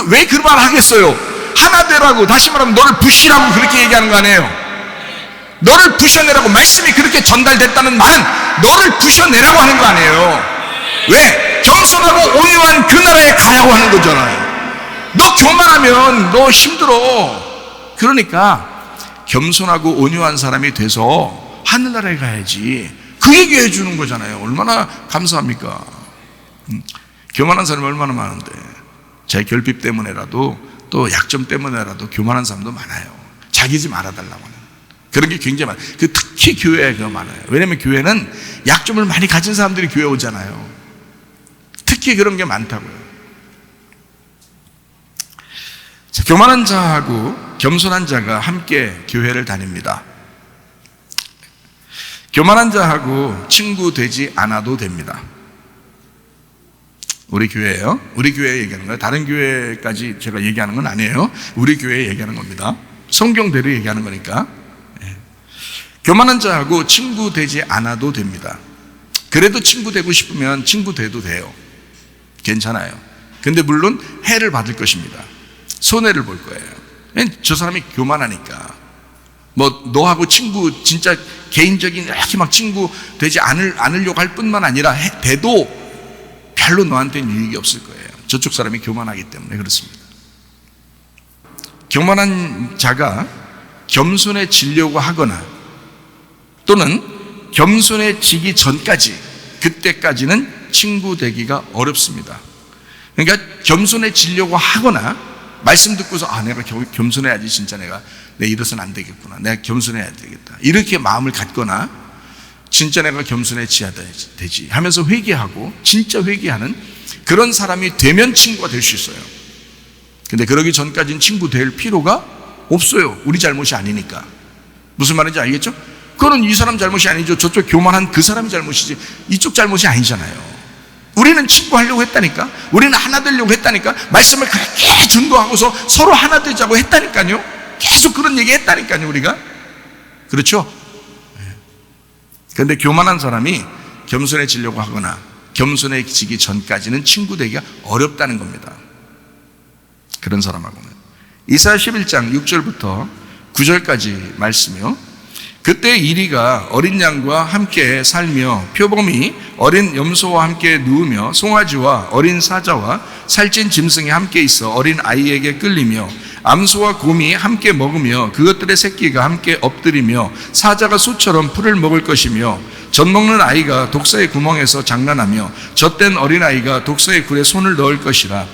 왜 그 말 하겠어요? 하나 되라고, 다시 말하면 너를 부시라고 그렇게 얘기하는 거 아니에요. 너를 부셔내라고, 말씀이 그렇게 전달됐다는 말은 너를 부셔내라고 하는 거 아니에요. 왜? 겸손하고 온유한 그 나라에 가라고 하는 거잖아요. 너 교만하면 너 힘들어. 그러니까 겸손하고 온유한 사람이 돼서 하늘나라에 가야지, 그 얘기 해주는 거잖아요. 얼마나 감사합니까? 교만한 사람이 얼마나 많은데, 제 결핍 때문에라도 또 약점 때문에라도 교만한 사람도 많아요. 자기 집 알아달라고 하는 그런 게 굉장히 많아요. 특히 교회에 많아요. 왜냐하면 교회는 약점을 많이 가진 사람들이 교회 오잖아요. 특히 그런 게 많다고요. 자, 교만한 자하고 겸손한 자가 함께 교회를 다닙니다. 교만한 자하고 친구 되지 않아도 됩니다. 우리 교회예요. 우리 교회 얘기하는 거예요. 다른 교회까지 제가 얘기하는 건 아니에요. 우리 교회 얘기하는 겁니다. 성경대로 얘기하는 거니까. 교만한 자하고 친구 되지 않아도 됩니다. 그래도 친구 되고 싶으면 친구 돼도 돼요. 괜찮아요. 근데 물론 해를 받을 것입니다. 손해를 볼 거예요. 저 사람이 교만하니까. 너하고 친구, 진짜 개인적인 이렇게 막 친구 되지 않으려고 할 뿐만 아니라 돼도 별로 너한테는 유익이 없을 거예요. 저쪽 사람이 교만하기 때문에 그렇습니다. 교만한 자가 겸손해지려고 하거나 또는 겸손해지기 전까지, 그때까지는 친구 되기가 어렵습니다. 그러니까 겸손해지려고 하거나 말씀 듣고서 내가 겸손해야지, 진짜 내가 이래서는 안 되겠구나, 내가 겸손해야 되겠다, 이렇게 마음을 갖거나 진짜 내가 겸손해져야 되지 하면서 회개하고 진짜 회개하는 그런 사람이 되면 친구가 될 수 있어요. 근데 그러기 전까지는 친구 될 필요가 없어요. 우리 잘못이 아니니까. 무슨 말인지 알겠죠? 그거는 이 사람 잘못이 아니죠. 저쪽 교만한 그 사람이 잘못이지 이쪽 잘못이 아니잖아요. 우리는 친구 하려고 했다니까. 우리는 하나 되려고 했다니까. 말씀을 그렇게 증거하고서 서로 하나 되자고 했다니까요. 계속 그런 얘기 했다니까요, 우리가. 그렇죠? 그런데 교만한 사람이 겸손해지려고 하거나 겸손해지기 전까지는 친구 되기가 어렵다는 겁니다. 그런 사람하고는. 이사야 11장 6절부터 9절까지 말씀이요. 그때 이리가 어린 양과 함께 살며 표범이 어린 염소와 함께 누우며 송아지와 어린 사자와 살찐 짐승이 함께 있어 어린 아이에게 끌리며 암소와 곰이 함께 먹으며 그것들의 새끼가 함께 엎드리며 사자가 소처럼 풀을 먹을 것이며 젖먹는 아이가 독사의 구멍에서 장난하며 젖된 어린아이가 독사의 굴에 손을 넣을 것이라.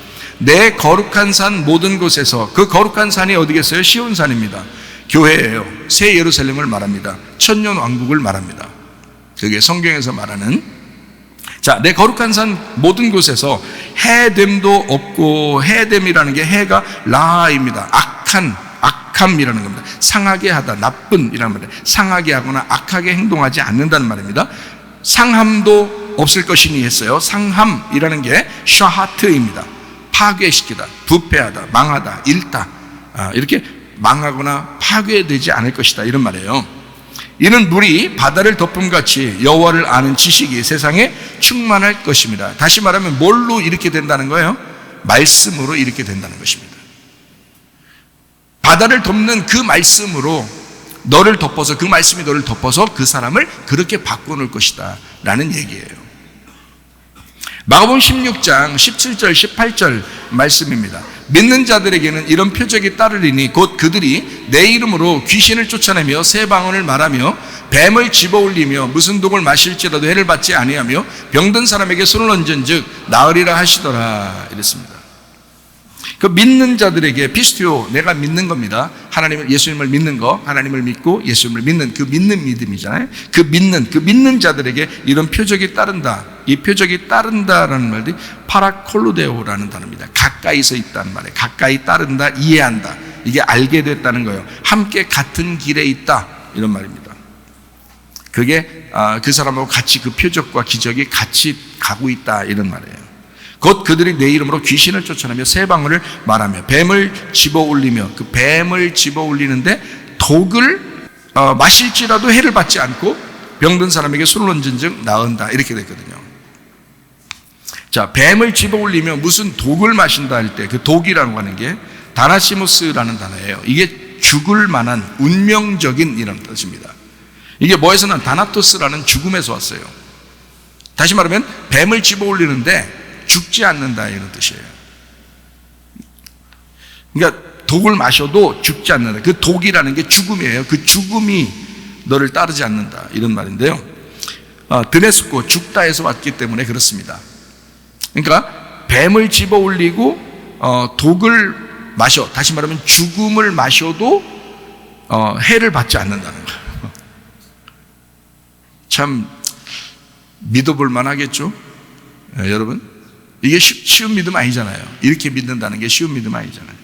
내 거룩한 산 모든 곳에서, 그 거룩한 산이 어디겠어요? 시온산입니다. 교회예요. 새 예루살렘을 말합니다. 천년 왕국을 말합니다. 그게 성경에서 말하는, 자, 내 거룩한 산 모든 곳에서 해됨도 없고, 해됨이라는 게 해가 라입니다. 악함이라는 겁니다. 상하게 하다, 나쁜이라는 말이에요. 상하게 하거나 악하게 행동하지 않는다는 말입니다. 상함도 없을 것이니 했어요. 상함이라는 게 샤하트입니다. 파괴시키다, 부패하다, 망하다, 잃다, 이렇게 망하거나 파괴되지 않을 것이다, 이런 말이에요. 이는 물이 바다를 덮음같이 여호와를 아는 지식이 세상에 충만할 것입니다. 다시 말하면 뭘로 이렇게 된다는 거예요? 말씀으로 이렇게 된다는 것입니다. 바다를 덮는 그 말씀으로 너를 덮어서, 그 말씀이 너를 덮어서 그 사람을 그렇게 바꿔놓을 것이다 라는 얘기예요. 마가복음 16장 17절 18절 말씀입니다. 믿는 자들에게는 이런 표적이 따르리니 곧 그들이 내 이름으로 귀신을 쫓아내며 새 방언을 말하며 뱀을 집어올리며 무슨 독을 마실지라도 해를 받지 아니하며 병든 사람에게 손을 얹은즉 나으리라 하시더라, 이랬습니다. 그 믿는 자들에게 피스티오, 내가 믿는 겁니다. 하나님을, 예수님을 믿는 거, 하나님을 믿고 예수님을 믿는 그 믿는 믿음이잖아요. 그 믿는 자들에게 이런 표적이 따른다. 이 표적이 따른다라는 말이 파라콜로데오라는 단어입니다. 가까이서 있다는 말이에요. 가까이 따른다, 이해한다. 이게 알게 됐다는 거예요. 함께 같은 길에 있다, 이런 말입니다. 그게 그 사람하고 같이 그 표적과 기적이 같이 가고 있다, 이런 말이에요. 곧 그들이 내 이름으로 귀신을 쫓아내며 새 방언을 말하며 뱀을 집어올리며, 그 뱀을 집어올리는데 독을 마실지라도 해를 받지 않고 병든 사람에게 손을 얹은즉 나은다, 이렇게 됐거든요. 자, 뱀을 집어올리며 무슨 독을 마신다 할 때 그 독이라고 하는 게 다나시모스라는 단어예요. 이게 죽을 만한 운명적인 이런 뜻입니다. 이게 뭐에서 난 다나토스라는 죽음에서 왔어요. 다시 말하면 뱀을 집어올리는데 죽지 않는다, 이런 뜻이에요. 그러니까 독을 마셔도 죽지 않는다. 그 독이라는 게 죽음이에요. 그 죽음이 너를 따르지 않는다, 이런 말인데요. 드네스코, 죽다에서 왔기 때문에 그렇습니다. 그러니까 뱀을 집어올리고 독을 마셔, 다시 말하면 죽음을 마셔도 해를 받지 않는다는 거예요. 참 믿어볼 만하겠죠? 여러분, 이게 쉬운 믿음 아니잖아요. 이렇게 믿는다는 게 쉬운 믿음 아니잖아요.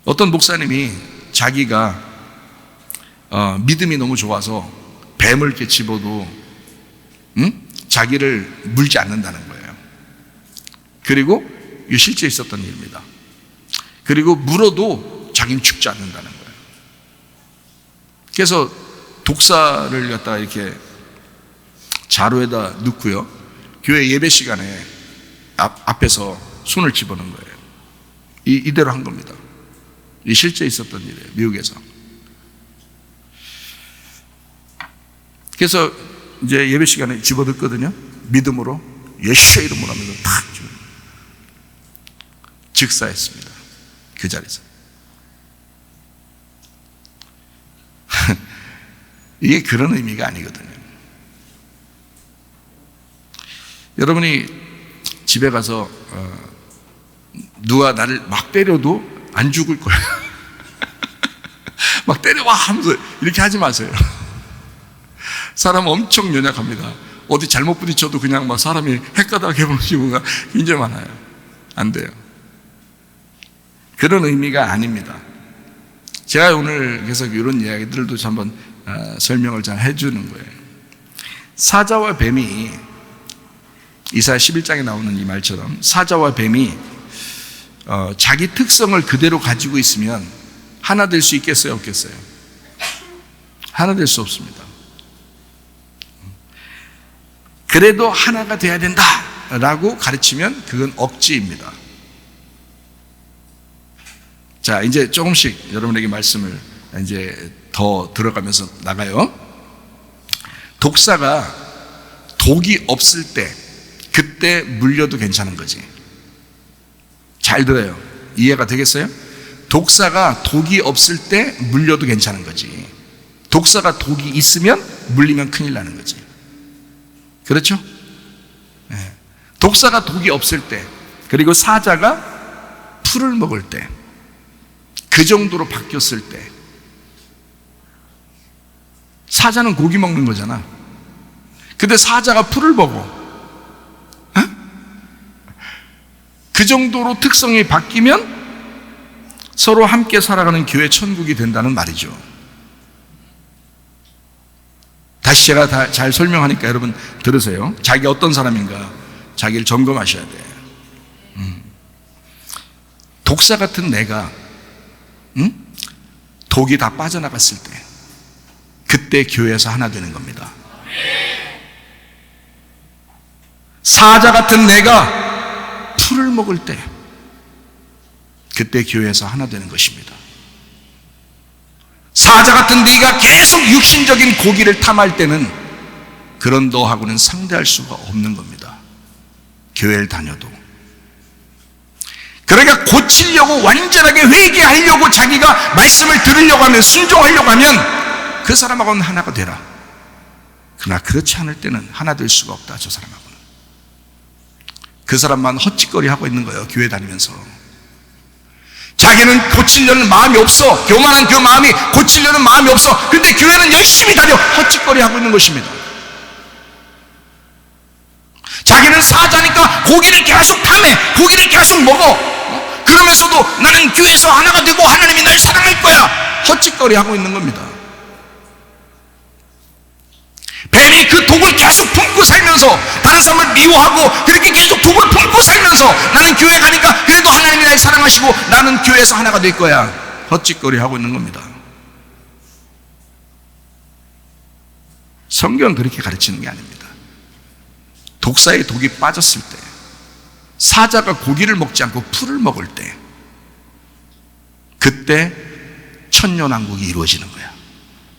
어떤 목사님이 자기가 믿음이 너무 좋아서 뱀을 이렇게 집어도 자기를 물지 않는다는 거예요. 그리고 이게 실제 있었던 일입니다. 그리고 물어도 자기는 죽지 않는다는 거예요. 그래서 독사를 갖다가 이렇게 자루에다 넣고요, 교회 예배 시간에 앞에서 손을 집어넣은 거예요. 이대로 한 겁니다. 이 실제 있었던 일이에요, 미국에서. 그래서 이제 예배 시간에 집어넣거든요. 믿음으로 예수의 이름으로 하면서 탁 즉사했습니다, 그 자리에서. 이게 그런 의미가 아니거든요. 여러분이 집에 가서 누가 나를 막 때려도 안 죽을 거예요. 막 때려와 하면서 이렇게 하지 마세요. 사람 엄청 연약합니다. 어디 잘못 부딪혀도 그냥 막 사람이 헷가닥 해보는 경우가 굉장히 많아요. 안 돼요. 그런 의미가 아닙니다. 제가 오늘 계속 이런 이야기들도 한번 설명을 잘 해주는 거예요. 사자와 뱀이, 이사야 11장에 나오는 이 말처럼 사자와 뱀이 자기 특성을 그대로 가지고 있으면 하나 될 수 있겠어요, 없겠어요? 하나 될 수 없습니다. 그래도 하나가 돼야 된다 라고 가르치면 그건 억지입니다. 자, 이제 조금씩 여러분에게 말씀을 이제 더 들어가면서 나가요. 독사가 독이 없을 때, 그때 물려도 괜찮은 거지. 잘 들어요. 이해가 되겠어요? 독사가 독이 없을 때 물려도 괜찮은 거지. 독사가 독이 있으면 물리면 큰일 나는 거지. 그렇죠? 네. 독사가 독이 없을 때, 그리고 사자가 풀을 먹을 때, 그 정도로 바뀌었을 때, 사자는 고기 먹는 거잖아. 근데 사자가 풀을 먹어. 어? 그 정도로 특성이 바뀌면 서로 함께 살아가는 교회 천국이 된다는 말이죠. 다시 제가 잘 설명하니까 여러분 들으세요. 자기 어떤 사람인가 자기를 점검하셔야 돼. 독사 같은 내가 독이 다 빠져나갔을 때, 그때 교회에서 하나 되는 겁니다. 사자 같은 내가 풀을 먹을 때, 그때 교회에서 하나 되는 것입니다. 사자 같은 네가 계속 육신적인 고기를 탐할 때는 그런 너하고는 상대할 수가 없는 겁니다. 교회를 다녀도. 그러니까 고치려고, 완전하게 회개하려고 자기가 말씀을 들으려고 하면, 순종하려고 하면 그 사람하고는 하나가 되라. 그러나 그렇지 않을 때는 하나 될 수가 없다. 저 사람하고는. 그 사람만 헛짓거리 하고 있는 거예요. 교회 다니면서. 자기는 고치려는 마음이 없어. 교만한 그 마음이 고치려는 마음이 없어. 근데 교회는 열심히 다녀 헛짓거리 하고 있는 것입니다. 자기는 사자니까 고기를 계속 탐해, 고기를 계속 먹어. 그러면서도 나는 교회에서 하나가 되고 하나님이 날 사랑할 거야. 헛짓거리 하고 있는 겁니다. 뱀이 그 독을 계속 품고 살면서 다른 사람을 미워하고 그렇게 계속 독을 품고 살면서 나는 교회 가니까 그래도 하나님이 날 사랑하시고 나는 교회에서 하나가 될 거야. 헛짓거리 하고 있는 겁니다. 성경은 그렇게 가르치는 게 아닙니다. 독사의 독이 빠졌을 때, 사자가 고기를 먹지 않고 풀을 먹을 때, 그때 천년왕국이 이루어지는 거야.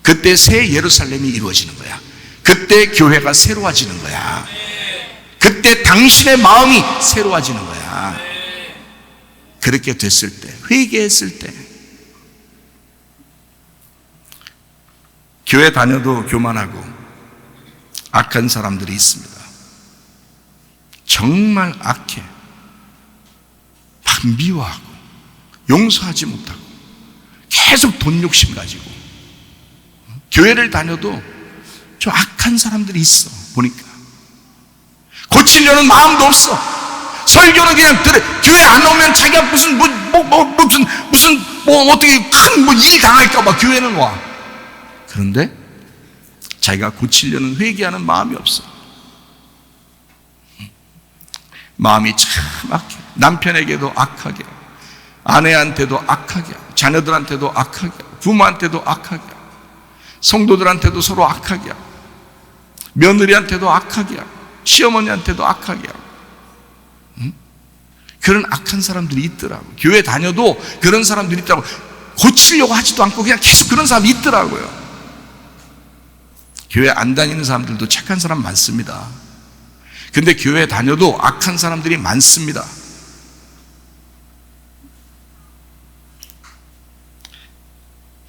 그때 새 예루살렘이 이루어지는 거야. 그때 교회가 새로워지는 거야. 그때 당신의 마음이 새로워지는 거야. 그렇게 됐을 때, 회개했을 때, 교회 다녀도 교만하고 악한 사람들이 있습니다. 정말 악해. 막 미워하고 용서하지 못하고 계속 돈 욕심 가지고 교회를 다녀도 좀 악한 사람들이 있어. 보니까 고치려는 마음도 없어. 설교는 그냥 들어. 교회 안 오면 자기가 무슨 어떻게 큰 일 당할까 봐 교회는 와. 그런데 자기가 고치려는, 회개하는 마음이 없어. 마음이 참 악해. 남편에게도 악하게, 아내한테도 악하게, 자녀들한테도 악하게, 부모한테도 악하게, 성도들한테도 서로 악하게, 며느리한테도 악하게, 시어머니한테도 악하게. 그런 악한 사람들이 있더라고. 교회 다녀도 그런 사람들이 있더라고. 고치려고 하지도 않고 그냥 계속 그런 사람이 있더라고요. 교회 안 다니는 사람들도 착한 사람 많습니다. 근데 교회 다녀도 악한 사람들이 많습니다.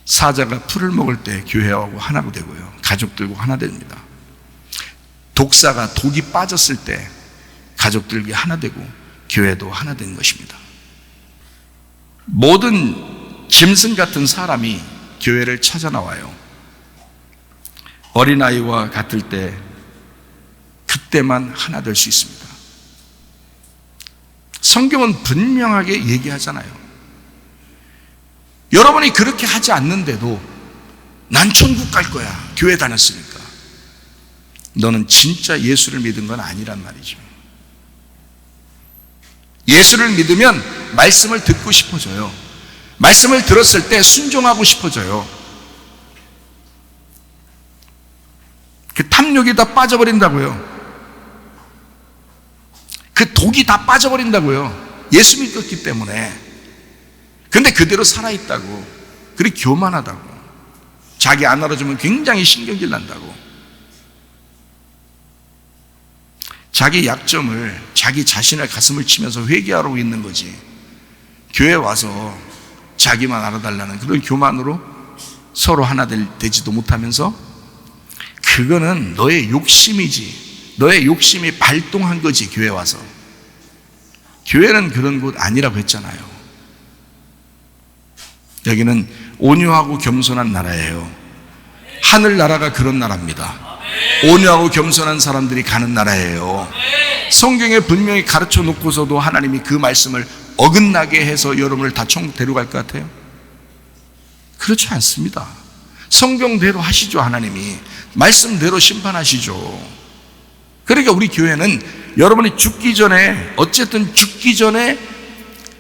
사자가 풀을 먹을 때 교회하고 하나가 되고요, 가족들과 하나 됩니다. 독사가 독이 빠졌을 때 가족들과 하나 되고 교회도 하나 된 것입니다. 모든 짐승 같은 사람이 교회를 찾아 나와요. 어린아이와 같을 때 그때만 하나 될 수 있습니다. 성경은 분명하게 얘기하잖아요. 여러분이 그렇게 하지 않는데도 난 천국 갈 거야, 교회 다녔으니까. 너는 진짜 예수를 믿은 건 아니란 말이죠. 예수를 믿으면 말씀을 듣고 싶어져요. 말씀을 들었을 때 순종하고 싶어져요. 그 탐욕이 다 빠져버린다고요. 그 독이 다 빠져버린다고요. 예수 믿었기 때문에. 근데 그대로 살아있다고. 그리고 교만하다고. 자기 안 알아주면 굉장히 신경질 난다고. 자기 약점을, 자기 자신의 가슴을 치면서 회개하고 있는 거지. 교회 와서 자기만 알아달라는 그런 교만으로 서로 하나 되지도 못하면서, 그거는 너의 욕심이지 너의 욕심이 발동한 거지, 교회 와서. 교회는 그런 곳 아니라고 했잖아요. 여기는 온유하고 겸손한 나라예요. 하늘나라가 그런 나라입니다. 온유하고 겸손한 사람들이 가는 나라예요. 성경에 분명히 가르쳐 놓고서도 하나님이 그 말씀을 어긋나게 해서 여러분을 다 천국 데려갈 것 같아요? 그렇지 않습니다. 성경대로 하시죠. 하나님이 말씀대로 심판하시죠. 그러니까 우리 교회는 여러분이 죽기 전에, 어쨌든 죽기 전에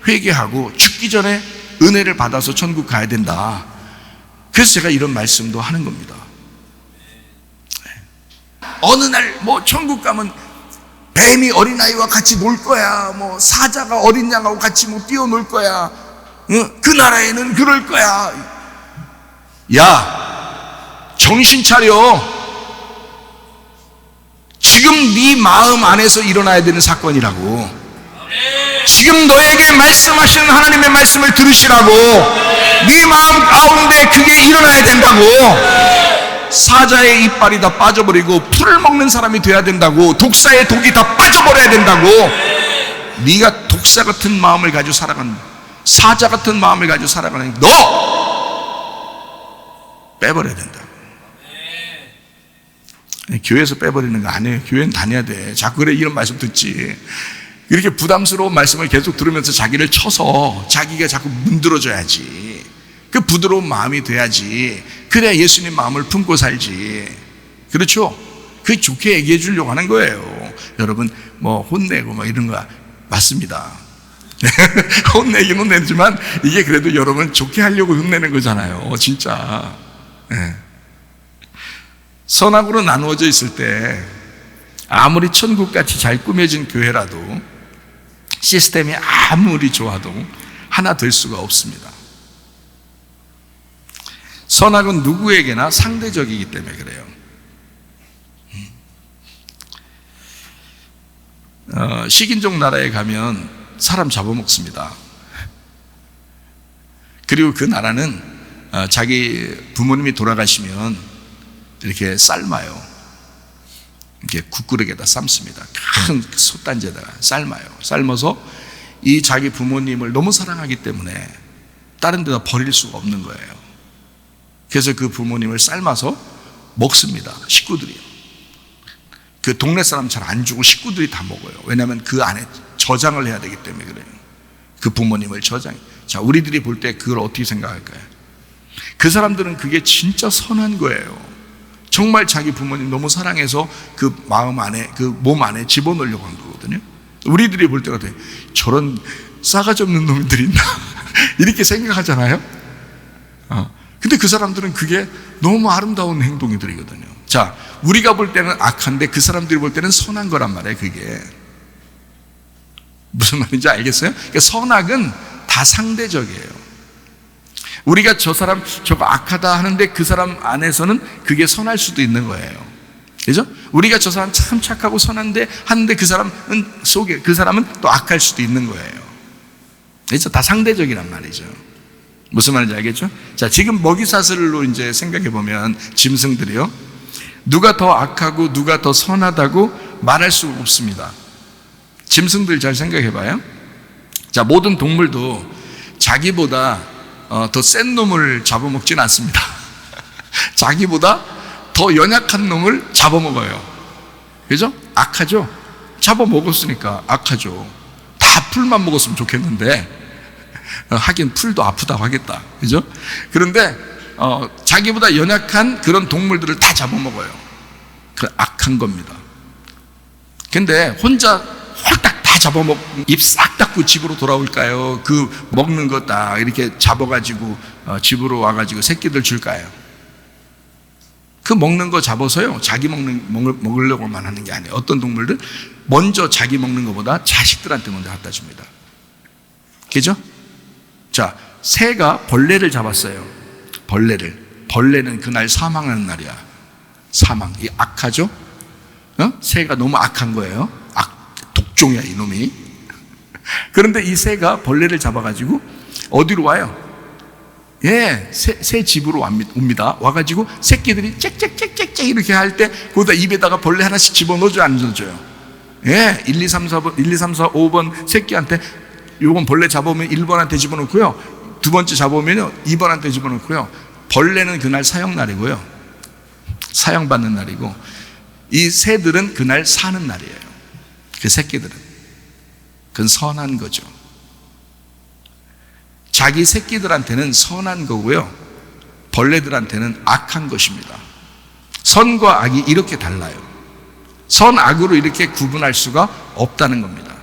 회개하고 죽기 전에 은혜를 받아서 천국 가야 된다. 그래서 제가 이런 말씀도 하는 겁니다. 어느 날 뭐 천국 가면 뱀이 어린아이와 같이 놀 거야, 뭐 사자가 어린 양하고 같이 뭐 뛰어놀 거야, 그 나라에는 그럴 거야. 야, 정신 차려. 지금 네 마음 안에서 일어나야 되는 사건이라고. 지금 너에게 말씀하시는 하나님의 말씀을 들으시라고. 네 마음 가운데 그게 일어나야 된다고. 사자의 이빨이 다 빠져버리고 풀을 먹는 사람이 돼야 된다고. 독사의 독이 다 빠져버려야 된다고. 네가 독사 같은 마음을 가지고 살아가는, 사자 같은 마음을 가지고 살아가는 너 빼버려야 된다. 교회에서 빼버리는 거 아니에요. 교회는 다녀야 돼. 자꾸 그래 이런 말씀 듣지. 이렇게 부담스러운 말씀을 계속 들으면서 자기를 쳐서 자기가 자꾸 문드러져야지. 그 부드러운 마음이 돼야지. 그래야 예수님 마음을 품고 살지. 그렇죠? 그게 좋게 얘기해 주려고 하는 거예요. 여러분 뭐 혼내고 뭐 이런 거 맞습니다. 혼내긴 혼내지만 이게 그래도 여러분 좋게 하려고 혼내는 거잖아요. 진짜. 네. 선악으로 나누어져 있을 때 아무리 천국같이 잘 꾸며진 교회라도 시스템이 아무리 좋아도 하나 될 수가 없습니다. 선악은 누구에게나 상대적이기 때문에 그래요. 식인종 나라에 가면 사람 잡아먹습니다. 그리고 그 나라는 자기 부모님이 돌아가시면 이렇게 삶아요. 이렇게 국그릇에다 삶습니다. 큰 솥단지에다가 삶아요. 삶아서 이 자기 부모님을 너무 사랑하기 때문에 다른 데다 버릴 수가 없는 거예요. 그래서 그 부모님을 삶아서 먹습니다. 식구들이요. 그 동네 사람 잘 안 주고 식구들이 다 먹어요. 왜냐하면 그 안에 저장을 해야 되기 때문에 그래요. 그 부모님을 저장. 자, 우리들이 볼 때 그걸 어떻게 생각할까요? 그 사람들은 그게 진짜 선한 거예요. 정말 자기 부모님 너무 사랑해서 그 마음 안에, 그 몸 안에 집어넣으려고 한 거거든요. 우리들이 볼 때가 돼. 저런 싸가지 없는 놈들이 있나? 이렇게 생각하잖아요. 근데 그 사람들은 그게 너무 아름다운 행동들이거든요. 자, 우리가 볼 때는 악한데 그 사람들이 볼 때는 선한 거란 말이에요. 그게 무슨 말인지 알겠어요? 그러니까 선악은 다 상대적이에요. 우리가 저 사람 저거 악하다 하는데 그 사람 안에서는 그게 선할 수도 있는 거예요. 그죠? 우리가 저 사람 참 착하고 선한데 하는데 그 사람은 속에, 그 사람은 또 악할 수도 있는 거예요. 그래서 다 상대적이란 말이죠. 무슨 말인지 알겠죠? 자, 지금 먹이사슬로 이제 생각해 보면 짐승들이요, 누가 더 악하고 누가 더 선하다고 말할 수가 없습니다. 짐승들 잘 생각해 봐요. 자, 모든 동물도 자기보다 더 센 놈을 잡아먹진 않습니다. 자기보다 더 연약한 놈을 잡아먹어요. 그죠? 악하죠? 잡아먹었으니까 악하죠. 다 풀만 먹었으면 좋겠는데, 하긴 풀도 아프다고 하겠다. 그죠? 그런데 자기보다 연약한 그런 동물들을 다 잡아먹어요. 그 악한 겁니다. 근데 혼자 홀딱 다 잡아먹고 입 싹 닫고 집으로 돌아올까요? 그 먹는 거 딱 이렇게 잡아가지고 집으로 와가지고 새끼들 줄까요? 그 먹는 거 잡아서요, 자기 먹으려고만 하는 게 아니에요. 어떤 동물들 먼저 자기 먹는 것보다 자식들한테 먼저 갖다 줍니다. 그죠? 자, 새가 벌레를 잡았어요. 벌레는 그날 사망하는 날이야. 사망. 이 악하죠? 새가 너무 악한 거예요. 독종이야 이놈이. 그런데 이 새가 벌레를 잡아가지고 어디로 와요? 예, 새 집으로 옵니다. 와가지고 새끼들이 짹짹짹짹짹 이렇게 할 때 거기다 입에다가 벌레 하나씩 집어넣어줘요, 안 넣어줘요? 예, 1, 2, 3, 4번, 1, 2, 3, 4, 5번 새끼한테 요건 벌레 잡아오면 1번한테 집어넣고요. 두 번째 잡아오면요 2번한테 집어넣고요. 벌레는 그날 사형날이고요. 사형받는 날이고 이 새들은 그날 사는 날이에요. 그 새끼들은. 그건 선한 거죠. 자기 새끼들한테는 선한 거고요. 벌레들한테는 악한 것입니다. 선과 악이 이렇게 달라요. 선, 악으로 이렇게 구분할 수가 없다는 겁니다.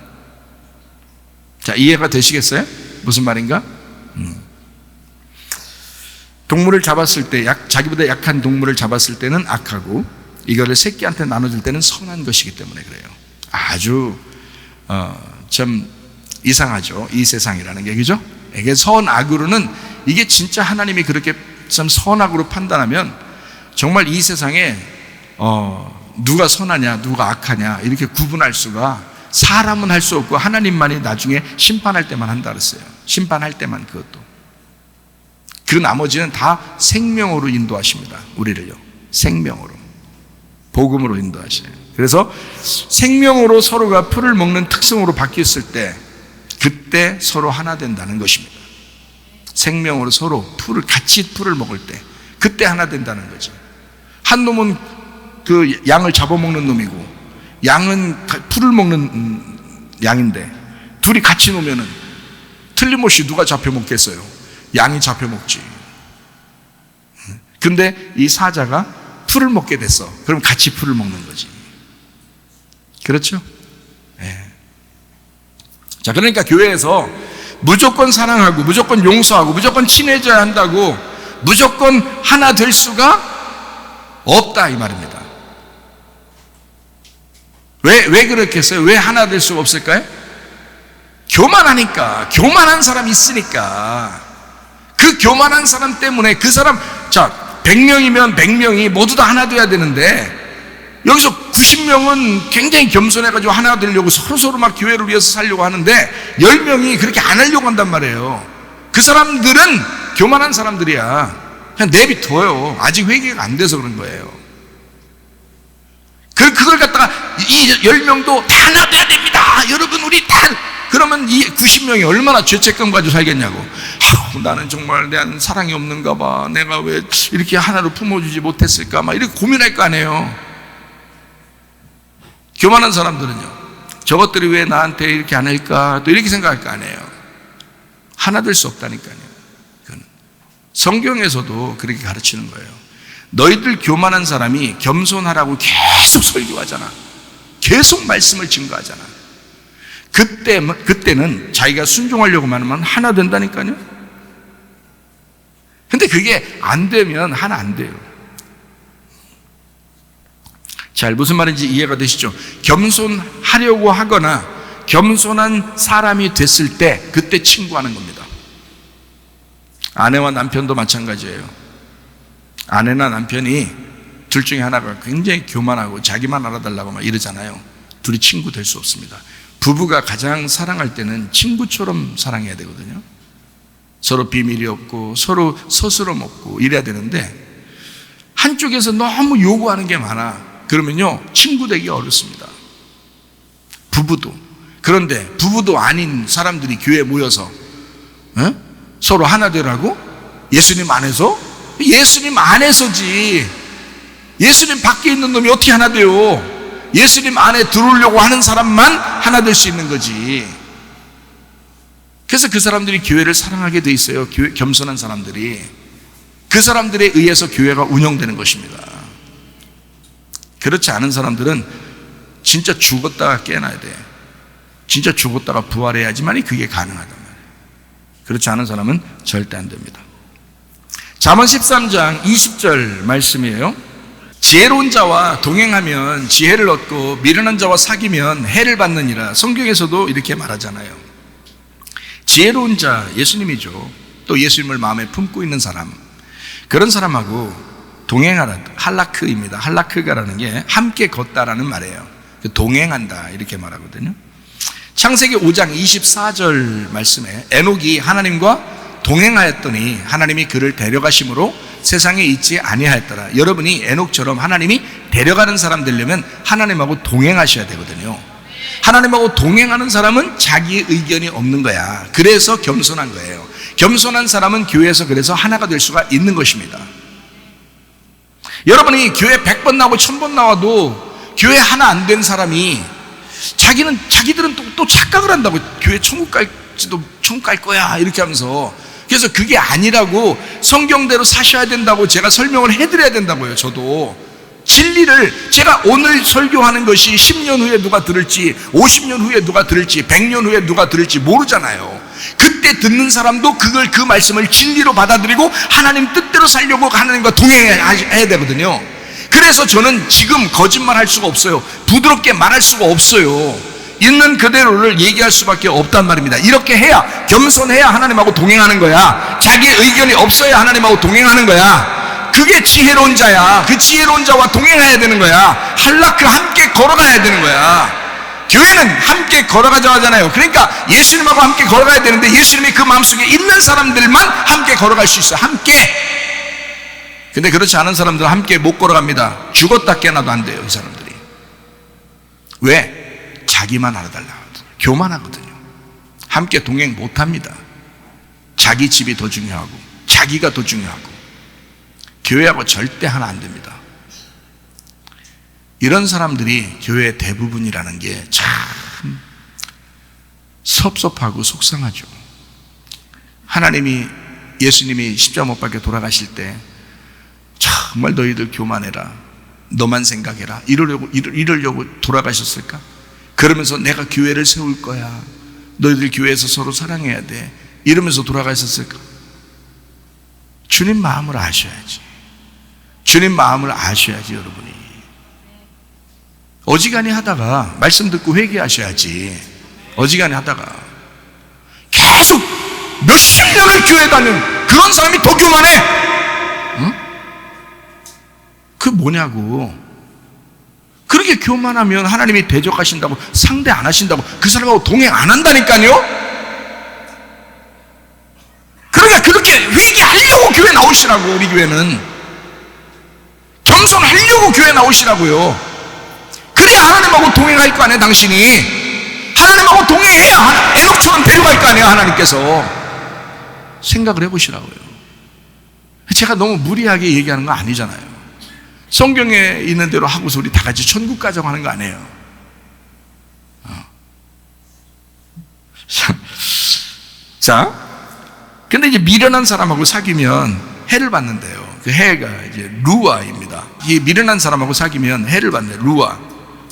자, 이해가 되시겠어요? 무슨 말인가? 동물을 잡았을 때, 자기보다 약한 동물을 잡았을 때는 악하고 이거를 새끼한테 나눠줄 때는 선한 것이기 때문에 그래요. 아주 참 이상하죠. 이 세상이라는 게, 그죠? 이게 선악으로는, 이게 진짜 하나님이 그렇게 참 선악으로 판단하면 정말 이 세상에 누가 선하냐 누가 악하냐 이렇게 구분할 수가, 사람은 할 수 없고 하나님만이 나중에 심판할 때만 한다 그랬어요. 심판할 때만. 그것도 그 나머지는 다 생명으로 인도하십니다. 우리를요, 생명으로, 복음으로 인도하셔요. 그래서 생명으로 서로가 풀을 먹는 특성으로 바뀌었을 때 그때 서로 하나 된다는 것입니다. 생명으로 서로 같이 풀을 먹을 때 그때 하나 된다는 거죠. 한 놈은 그 양을 잡아먹는 놈이고 양은 풀을 먹는 양인데 둘이 같이 놓으면은 틀림없이 누가 잡혀먹겠어요? 양이 잡혀먹지. 근데 이 사자가 풀을 먹게 됐어. 그럼 같이 풀을 먹는 거지. 그렇죠? 네. 자, 그러니까 교회에서 무조건 사랑하고 무조건 용서하고 무조건 친해져야 한다고 무조건 하나 될 수가 없다 이 말입니다. 왜 그렇게 했어요? 왜 하나 될 수가 없을까요? 교만하니까. 교만한 사람이 있으니까. 그 교만한 사람 때문에 그 사람, 자, 100명이면 100명이 모두 다 하나 돼야 되는데 여기서 90명은 굉장히 겸손해가지고 하나 되려고 서로 막 교회를 위해서 살려고 하는데 10명이 그렇게 안 하려고 한단 말이에요. 그 사람들은 교만한 사람들이야. 그냥 내비둬요. 아직 회개가 안 돼서 그런 거예요. 그걸 갖다가 이 10명도 다 하나 돼야 됩니다. 여러분 우리 다, 그러면 이 90명이 얼마나 죄책감 가지고 살겠냐고. 나는 정말 내 사랑이 없는가 봐. 내가 왜 이렇게 하나로 품어주지 못했을까 막 이렇게 고민할 거 아니에요. 교만한 사람들은요, 저것들이 왜 나한테 이렇게 안 할까 또 이렇게 생각할 거 아니에요. 하나 될 수 없다니까요. 그건 성경에서도 그렇게 가르치는 거예요. 너희들 교만한 사람이 겸손하라고 계속 설교하잖아. 계속 말씀을 증거하잖아. 그때는 자기가 순종하려고만 하면 하나 된다니까요. 근데 그게 안 되면 하나 안 돼요. 잘 무슨 말인지 이해가 되시죠? 겸손하려고 하거나 겸손한 사람이 됐을 때 그때 친구하는 겁니다. 아내와 남편도 마찬가지예요. 아내나 남편이 둘 중에 하나가 굉장히 교만하고 자기만 알아달라고 막 이러잖아요. 둘이 친구 될 수 없습니다. 부부가 가장 사랑할 때는 친구처럼 사랑해야 되거든요. 서로 비밀이 없고 서로 서스럼 없고 이래야 되는데 한쪽에서 너무 요구하는 게 많아. 그러면요 친구 되기 어렵습니다. 부부도. 그런데 부부도 아닌 사람들이 교회에 모여서 서로 하나 되라고? 예수님 안에서? 예수님 안에서지. 예수님 밖에 있는 놈이 어떻게 하나 돼요? 예수님 안에 들어오려고 하는 사람만 하나 될 수 있는 거지. 그래서 그 사람들이 교회를 사랑하게 돼 있어요. 겸손한 사람들이. 그 사람들에 의해서 교회가 운영되는 것입니다. 그렇지 않은 사람들은 진짜 죽었다가 깨어나야 돼. 진짜 죽었다가 부활해야지만이 그게 가능하단 말이에요. 그렇지 않은 사람은 절대 안 됩니다. 잠언 13장 20절 말씀이에요. 지혜로운 자와 동행하면 지혜를 얻고 미련한 자와 사귀면 해를 받느니라. 성경에서도 이렇게 말하잖아요. 지혜로운 자, 예수님이죠. 또 예수님을 마음에 품고 있는 사람, 그런 사람하고 동행하라. 할라크입니다. 할라크가라는 게 함께 걷다라는 말이에요. 동행한다 이렇게 말하거든요. 창세기 5장 24절 말씀에 에녹이 하나님과 동행하였더니 하나님이 그를 데려가심으로 세상에 있지 아니하였더라. 여러분이 에녹처럼 하나님이 데려가는 사람 되려면 하나님하고 동행하셔야 되거든요. 하나님하고 동행하는 사람은 자기의 의견이 없는 거야. 그래서 겸손한 거예요. 겸손한 사람은 교회에서 그래서 하나가 될 수가 있는 것입니다. 여러분이 교회 100번 나오고 1000번 나와도 교회 하나 안 된 사람이 자기들은 또 착각을 한다고. 교회 천국 갈지도 천국 갈 거야 이렇게 하면서. 그래서 그게 아니라고 성경대로 사셔야 된다고 제가 설명을 해드려야 된다고요. 저도 진리를, 제가 오늘 설교하는 것이 10년 후에 누가 들을지, 50년 후에 누가 들을지, 100년 후에 누가 들을지 모르잖아요. 그때 듣는 사람도 그 말씀을 진리로 받아들이고 하나님 뜻대로 살려고 하나님과 동행해야 되거든요. 그래서 저는 지금 거짓말 할 수가 없어요. 부드럽게 말할 수가 없어요. 있는 그대로를 얘기할 수밖에 없단 말입니다. 이렇게 해야, 겸손해야 하나님하고 동행하는 거야. 자기의 의견이 없어야 하나님하고 동행하는 거야. 그게 지혜로운 자야. 그 지혜로운 자와 동행해야 되는 거야. 한라크 함께 걸어가야 되는 거야. 교회는 함께 걸어가자 하잖아요. 그러니까 예수님하고 함께 걸어가야 되는데 예수님이 그 마음속에 있는 사람들만 함께 걸어갈 수 있어요. 함께. 근데 그렇지 않은 사람들은 함께 못 걸어갑니다. 죽었다 깨나도 안 돼요, 이 사람들이. 왜? 자기만 알아달라 하거든요. 교만하거든요. 함께 동행 못 합니다. 자기 집이 더 중요하고 자기가 더 중요하고. 교회하고 절대 하나 안 됩니다. 이런 사람들이 교회의 대부분이라는 게 참 섭섭하고 속상하죠. 예수님이 십자가 못 박혀 돌아가실 때 정말 너희들 교만해라, 너만 생각해라 이러려고 돌아가셨을까? 그러면서 내가 교회를 세울 거야, 너희들 교회에서 서로 사랑해야 돼 이러면서 돌아가셨을까? 주님 마음을 아셔야지. 주님 마음을 아셔야지. 여러분이 어지간히 하다가 말씀 듣고 회개하셔야지. 어지간히 하다가 계속 몇십 년을 교회 다니는 그런 사람이 더 교만해. 응? 그게 뭐냐고. 그렇게 교만하면 하나님이 대적하신다고, 상대 안 하신다고, 그 사람하고 동행 안 한다니까요. 그러니까 그렇게 회개하려고 교회 나오시라고. 우리 교회는 겸손하려고 교회 나오시라고요. 그래야 하나님하고 동행할 거 아니에요. 당신이 하나님하고 동행해야 에녹처럼 데려갈 거 아니에요. 하나님께서. 생각을 해보시라고요. 제가 너무 무리하게 얘기하는 거 아니잖아요. 성경에 있는 대로 하고서 우리 다 같이 천국 가정하는 거 아니에요. 자, 근데 이제 미련한 사람하고 사귀면 해를 받는데요. 그 해가 이제 루아입니다. 이 미련한 사람하고 사귀면 해를 받는데,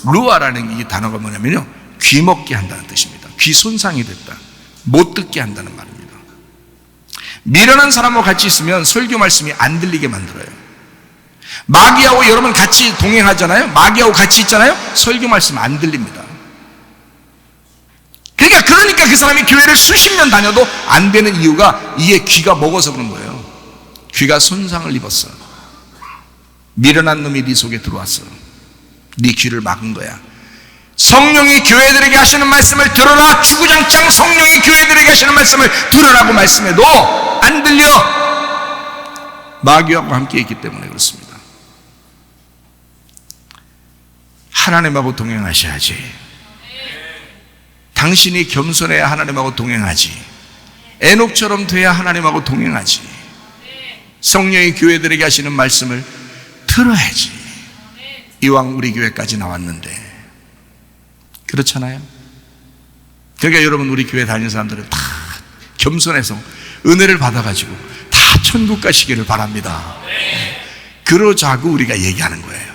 루아라는 이 단어가 뭐냐면요, 귀 먹게 한다는 뜻입니다. 귀 손상이 됐다, 못 듣게 한다는 말입니다. 미련한 사람하고 같이 있으면 설교 말씀이 안 들리게 만들어요. 마귀하고 여러분 같이 동행하잖아요. 마귀하고 같이 있잖아요. 설교 말씀 안 들립니다. 그러니까 그 사람이 교회를 수십 년 다녀도 안 되는 이유가 이게 귀가 먹어서 그런 거예요. 귀가 손상을 입었어. 미련한 놈이 네 속에 들어왔어. 네 귀를 막은 거야. 성령이 교회들에게 하시는 말씀을 들어라. 주구장창 성령이 교회들에게 하시는 말씀을 들으라고 말씀해도 안 들려. 마귀하고 함께 있기 때문에 그렇습니다. 하나님하고 동행하셔야지. 당신이 겸손해야 하나님하고 동행하지. 에녹처럼 돼야 하나님하고 동행하지. 성령이 교회들에게 하시는 말씀을 들어야지. 이왕 우리 교회까지 나왔는데. 그렇잖아요. 그러니까 여러분, 우리 교회 다니는 사람들은 다 겸손해서 은혜를 받아가지고 다 천국 가시기를 바랍니다. 그러자고 우리가 얘기하는 거예요.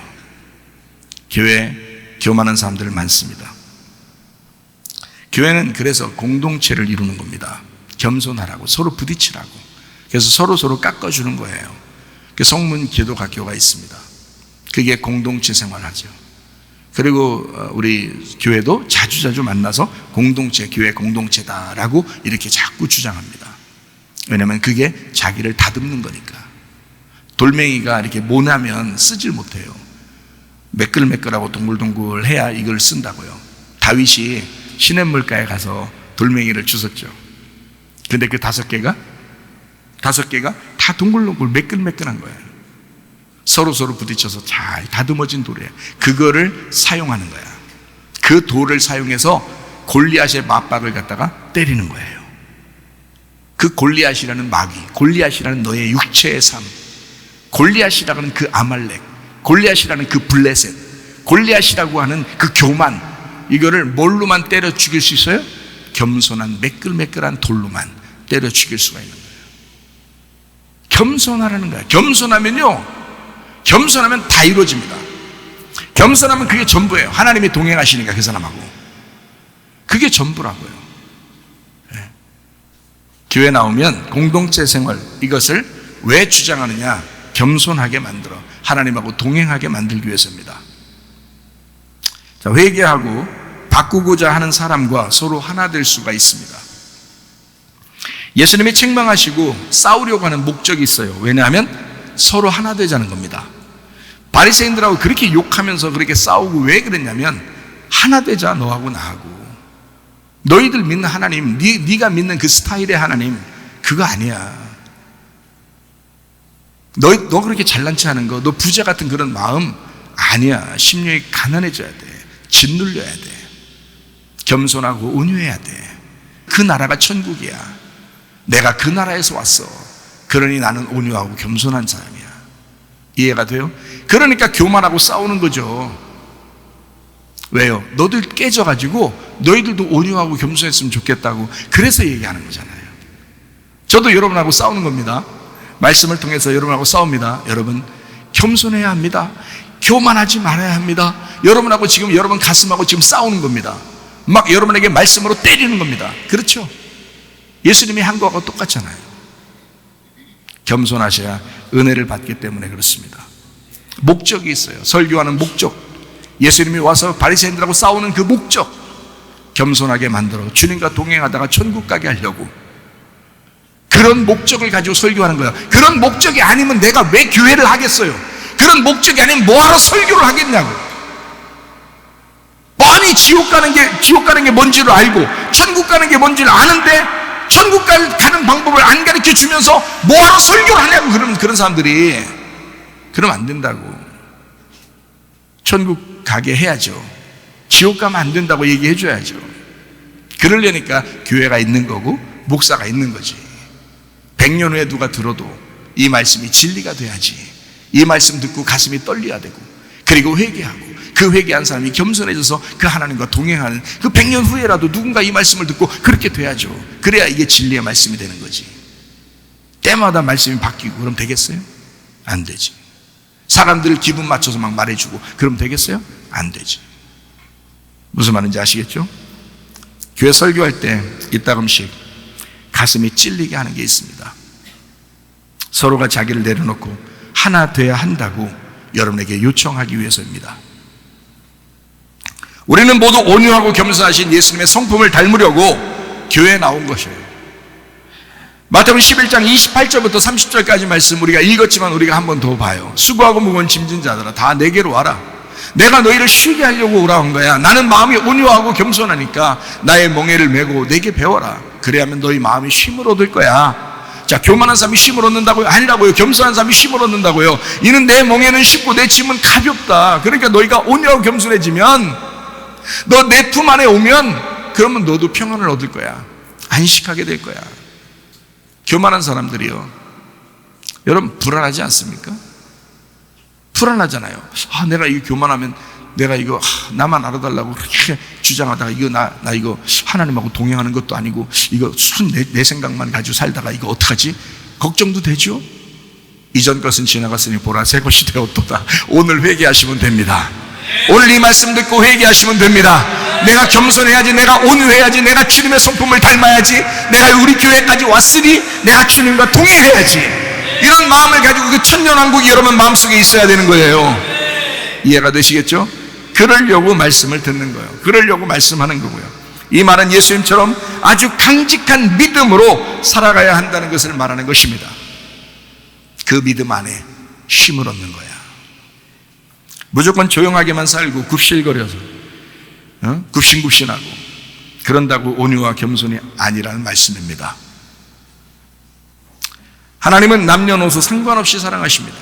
교회 교만한 사람들 많습니다. 교회는 그래서 공동체를 이루는 겁니다. 겸손하라고, 서로 부딪히라고. 그래서 서로 깎아주는 거예요. 성문 기도학교가 있습니다. 그게 공동체 생활하죠. 그리고 우리 교회도 자주자주 만나서 공동체, 교회 공동체다라고 이렇게 자꾸 주장합니다. 왜냐하면 그게 자기를 다듬는 거니까. 돌멩이가 이렇게 모나면 쓰질 못해요. 매끌매끌하고 동글동글해야 이걸 쓴다고요. 다윗이 시냇물가에 가서 돌멩이를 주웠죠. 근데 그 5개가 5개가 다 동글동글 매끌매끌한 거예요. 서로 부딪혀서 잘 다듬어진 돌이에요. 그거를 사용하는 거야. 그 돌을 사용해서 골리앗의 맞박을 갖다가 때리는 거예요. 그 골리앗이라는 마귀, 골리앗이라는 너의 육체의 삶, 골리앗이라는 그 아말렉, 골리앗이라는 그 블레셋, 골리앗이라고 하는 그 교만, 이거를 뭘로만 때려 죽일 수 있어요? 겸손한 매끌매끌한 돌로만 때려 죽일 수가 있는 거예요. 겸손하라는 거예요. 겸손하면 다 이루어집니다. 겸손하면 그게 전부예요. 하나님이 동행하시니까 그 사람하고. 그게 전부라고요. 네. 교회 나오면 공동체 생활, 이것을 왜 주장하느냐? 겸손하게 만들어 하나님하고 동행하게 만들기 위해서입니다. 자, 회개하고 바꾸고자 하는 사람과 서로 하나 될 수가 있습니다. 예수님이 책망하시고 싸우려고 하는 목적이 있어요. 왜냐하면 서로 하나 되자는 겁니다. 바리새인들하고 그렇게 욕하면서 그렇게 싸우고 왜 그랬냐면 하나 되자, 너하고 나하고. 너희들 믿는 하나님, 네가 믿는 그 스타일의 하나님, 그거 아니야. 너 그렇게 잘난 체 하는 거, 너 부자 같은 그런 마음 아니야. 심령이 가난해져야 돼. 짓눌려야 돼. 겸손하고 온유해야 돼. 그 나라가 천국이야. 내가 그 나라에서 왔어. 그러니 나는 온유하고 겸손한 사람이야. 이해가 돼요? 그러니까 교만하고 싸우는 거죠. 왜요? 너들 깨져가지고 너희들도 온유하고 겸손했으면 좋겠다고, 그래서 얘기하는 거잖아요. 저도 여러분하고 싸우는 겁니다. 말씀을 통해서 여러분하고 싸웁니다. 여러분, 겸손해야 합니다. 교만하지 말아야 합니다. 여러분하고 지금 여러분 가슴하고 지금 싸우는 겁니다. 막 여러분에게 말씀으로 때리는 겁니다. 그렇죠? 예수님이 한 거하고 똑같잖아요. 겸손하셔야 은혜를 받기 때문에 그렇습니다. 목적이 있어요. 설교하는 목적, 예수님이 와서 바리새인들하고 싸우는 그 목적, 겸손하게 만들어 주님과 동행하다가 천국 가게 하려고, 그런 목적을 가지고 설교하는 거야. 그런 목적이 아니면 내가 왜 교회를 하겠어요? 그런 목적이 아니면 뭐하러 설교를 하겠냐고. 뻔히 지옥 가는 게 뭔지를 알고 천국 가는 게 뭔지를 아는데 천국 가는 방법을 안 가르쳐 주면서 뭐하러 설교를 하냐고. 그런 사람들이. 그러면 안 된다고. 천국 가게 해야죠. 지옥 가면 안 된다고 얘기해 줘야죠. 그러려니까 교회가 있는 거고 목사가 있는 거지. 100년 후에 누가 들어도 이 말씀이 진리가 돼야지. 이 말씀 듣고 가슴이 떨려야 되고, 그리고 회개하고, 그 회개한 사람이 겸손해져서 그 하나님과 동행하는, 그 100년 후에라도 누군가 이 말씀을 듣고 그렇게 돼야죠. 그래야 이게 진리의 말씀이 되는 거지. 때마다 말씀이 바뀌고 그럼 되겠어요? 안 되지. 사람들을 기분 맞춰서 막 말해주고 그럼 되겠어요? 안 되지. 무슨 말인지 아시겠죠? 교회 설교할 때 이따금씩 가슴이 찔리게 하는 게 있습니다. 서로가 자기를 내려놓고 하나 돼야 한다고 여러분에게 요청하기 위해서입니다. 우리는 모두 온유하고 겸손하신 예수님의 성품을 닮으려고 교회에 나온 것이에요. 마태복음 11장 28절부터 30절까지 말씀 우리가 읽었지만 우리가 한 번 더 봐요. 수고하고 무거운 짐진 자들아, 다 내게로 와라. 내가 너희를 쉬게 하려고 오라 한 거야. 나는 마음이 온유하고 겸손하니까 나의 멍에를 메고 내게 배워라. 그래야면 너희 마음이 쉼을 얻을 거야. 자, 교만한 사람이 쉼을 얻는다고요? 아니라고요. 겸손한 사람이 쉼을 얻는다고요. 이는 내 멍에는 쉽고 내 짐은 가볍다. 그러니까 너희가 온유하고 겸손해지면, 너 내 품 안에 오면, 그러면 너도 평안을 얻을 거야. 안식하게 될 거야. 교만한 사람들이요, 여러분 불안하지 않습니까? 불안하잖아요. 내가 이거 교만하면 내가 이거 나만 알아달라고 그렇게 주장하다가 이거 나 이거 하나님하고 동행하는 것도 아니고 이거 순 내 생각만 가지고 살다가 이거 어떡하지? 걱정도 되죠? 이전 것은 지나갔으니 보라 새 것이 되었도다. 오늘 회개하시면 됩니다. 오늘 이 말씀 듣고 회개하시면 됩니다. 내가 겸손해야지, 내가 온유해야지, 내가 주님의 성품을 닮아야지, 내가 우리 교회까지 왔으니 내가 주님과 동행해야지, 이런 마음을 가지고 그 천년왕국이 여러분 마음속에 있어야 되는 거예요. 이해가 되시겠죠? 그러려고 말씀을 듣는 거예요. 그러려고 말씀하는 거고요. 이 말은 예수님처럼 아주 강직한 믿음으로 살아가야 한다는 것을 말하는 것입니다. 그 믿음 안에 쉼을 얻는 거야. 무조건 조용하게만 살고 굽실거려서 굽신굽신하고 그런다고 온유와 겸손이 아니라는 말씀입니다. 하나님은 남녀노소 상관없이 사랑하십니다.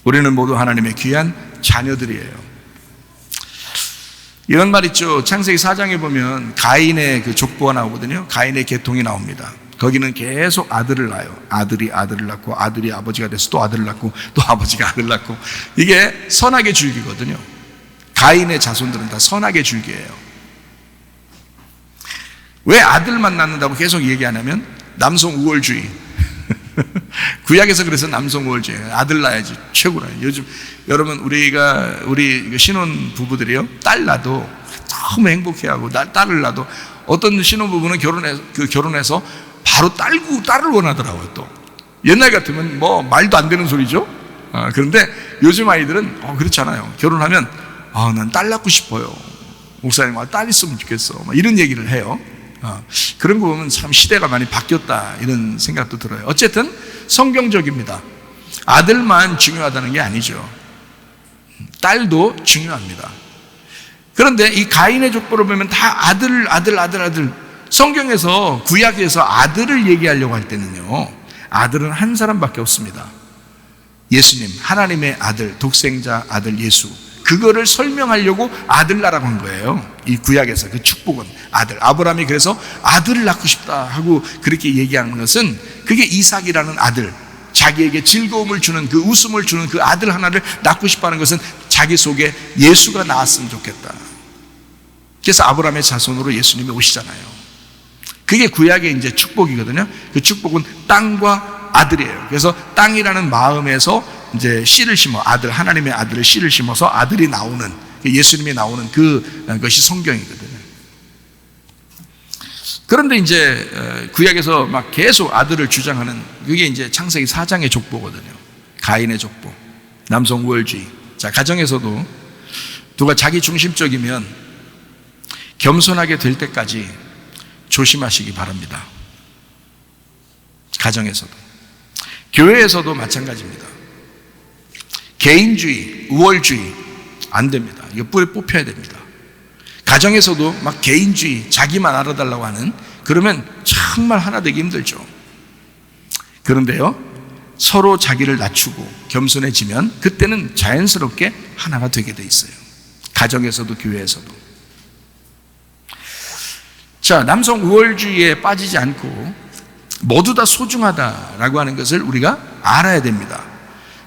우리는 모두 하나님의 귀한 자녀들이에요. 이런 말 있죠. 창세기 4장에 보면 가인의 그 족보가 나오거든요. 가인의 계통이 나옵니다. 거기는 계속 아들을 낳아요. 아들이 아들을 낳고 아들이 아버지가 돼서 또 아들을 낳고 또 아버지가 아들을 낳고, 이게 선악의 줄기거든요. 가인의 자손들은 다 선악의 줄기예요. 왜 아들만 낳는다고 계속 얘기 안 하면 남성 우월주의. 구약에서 그래서 남성 우월주의, 아들 낳아야지 최고라. 요즘 여러분 우리 신혼 부부들이요, 딸 낳아도 너무 행복해하고, 딸을 낳아도 어떤 신혼 부부는 결혼해서 바로 딸을 원하더라고요. 또 옛날 같으면 뭐 말도 안 되는 소리죠. 그런데 요즘 아이들은 그렇지 않아요. 결혼하면 난 딸 낳고 싶어요. 목사님, 딸 있으면 좋겠어. 이런 얘기를 해요. 그런 거 보면 참 시대가 많이 바뀌었다, 이런 생각도 들어요. 어쨌든 성경적입니다. 아들만 중요하다는 게 아니죠. 딸도 중요합니다. 그런데 이 가인의 족보를 보면 다 아들. 성경에서, 구약에서 아들을 얘기하려고 할 때는요, 아들은 한 사람밖에 없습니다. 예수님, 하나님의 아들, 독생자 아들 예수. 그거를 설명하려고 아들나라고 한 거예요. 이 구약에서 그 축복은 아들. 아브라함이 그래서 아들을 낳고 싶다 하고 그렇게 얘기하는 것은, 그게 이삭이라는 아들, 자기에게 즐거움을 주는, 그 웃음을 주는 그 아들 하나를 낳고 싶어하는 것은 자기 속에 예수가 나왔으면 좋겠다. 그래서 아브라함의 자손으로 예수님이 오시잖아요. 그게 구약의 이제 축복이거든요. 그 축복은 땅과 아들이에요. 그래서 땅이라는 마음에서 이제 씨를 심어, 아들, 하나님의 아들을 씨를 심어서 아들이 나오는, 예수님이 나오는 그것이 성경이거든요. 그런데 이제 구약에서 막 계속 아들을 주장하는, 그게 이제 창세기 4장의 족보거든요. 가인의 족보, 남성 우월주의. 자, 가정에서도 누가 자기 중심적이면 겸손하게 될 때까지 조심하시기 바랍니다. 가정에서도, 교회에서도 마찬가지입니다. 개인주의, 우월주의 안 됩니다. 이거 뿌리 뽑혀야 됩니다. 가정에서도 막 개인주의, 자기만 알아달라고 하는, 그러면 정말 하나 되기 힘들죠. 그런데요, 서로 자기를 낮추고 겸손해지면 그때는 자연스럽게 하나가 되게 돼 있어요. 가정에서도 교회에서도. 자, 남성 우월주의에 빠지지 않고 모두 다 소중하다라고 하는 것을 우리가 알아야 됩니다.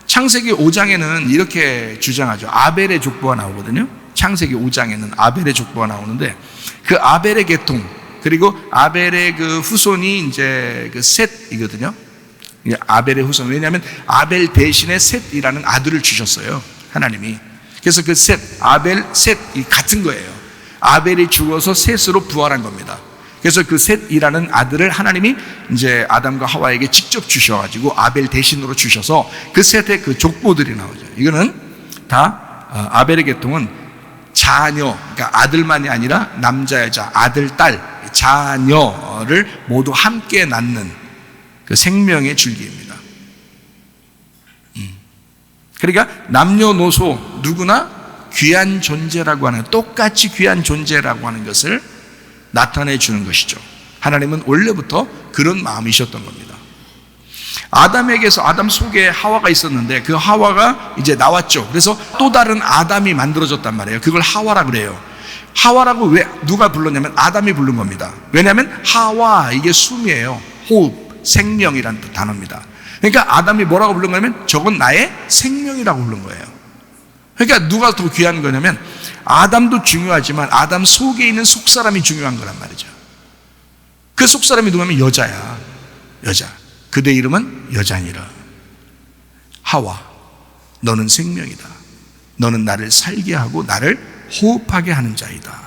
창세기 5장에는 이렇게 주장하죠. 아벨의 족보가 나오거든요. 창세기 5장에는 아벨의 족보가 나오는데, 그 아벨의 계통, 그리고 아벨의 그 후손이 이제 그 셋이거든요. 아벨의 후손. 왜냐하면 아벨 대신에 셋이라는 아들을 주셨어요, 하나님이. 그래서 그 셋, 아벨, 셋이 같은 거예요. 아벨이 죽어서 셋으로 부활한 겁니다. 그래서 그 셋이라는 아들을 하나님이 이제 아담과 하와에게 직접 주셔가지고 아벨 대신으로 주셔서 그 셋의 그 족보들이 나오죠. 이거는 다 아벨의 계통은 자녀, 그러니까 아들만이 아니라 남자, 여자, 아들, 딸, 자녀를 모두 함께 낳는 그 생명의 줄기입니다. 그러니까 남녀노소 누구나 귀한 존재라고 하는, 똑같이 귀한 존재라고 하는 것을 나타내 주는 것이죠. 하나님은 원래부터 그런 마음이셨던 겁니다. 아담에게서, 아담 속에 하와가 있었는데 그 하와가 이제 나왔죠. 그래서 또 다른 아담이 만들어졌단 말이에요. 그걸 하와라 그래요. 하와라고 왜 누가 불렀냐면 아담이 부른 겁니다. 왜냐하면 하와, 이게 숨이에요. 호흡, 생명이라는 단어입니다. 그러니까 아담이 뭐라고 부른 거냐면 저건 나의 생명이라고 부른 거예요. 그러니까 누가 더 귀한 거냐면 아담도 중요하지만 아담 속에 있는 속사람이 중요한 거란 말이죠. 그 속사람이 누구냐면 여자야. 여자. 그대 이름은 여자니라. 하와, 너는 생명이다. 너는 나를 살게 하고 나를 호흡하게 하는 자이다.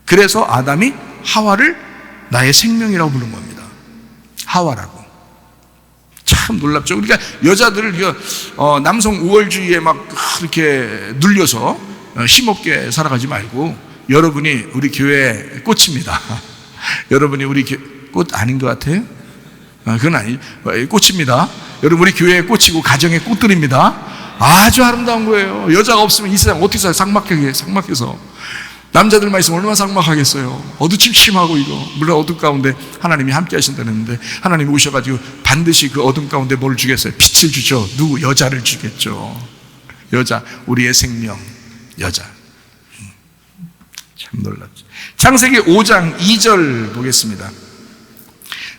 그래서 아담이 하와를 나의 생명이라고 부른 겁니다. 하와라고. 참 놀랍죠. 그러니까 여자들을 남성 우월주의에 막 이렇게 눌려서 힘없게 살아가지 말고, 여러분이 우리 교회의 꽃입니다. 여러분이 우리 꽃 아닌 것 같아요? 그건 아니죠. 꽃입니다. 여러분 우리 교회의 꽃이고 가정의 꽃들입니다. 아주 아름다운 거예요. 여자가 없으면 이 세상 어떻게 살아요? 삭막해서. 남자들만 있으면 얼마나 삭막하겠어요. 어두침침하고 이거. 물론 어둠 가운데 하나님이 함께 하신다는데 하나님이 오셔가지고 반드시 그 어둠 가운데 뭘 주겠어요? 빛을 주죠. 누구? 여자를 주겠죠. 여자, 우리의 생명, 여자. 참 놀랍죠. 창세기 5장 2절 보겠습니다.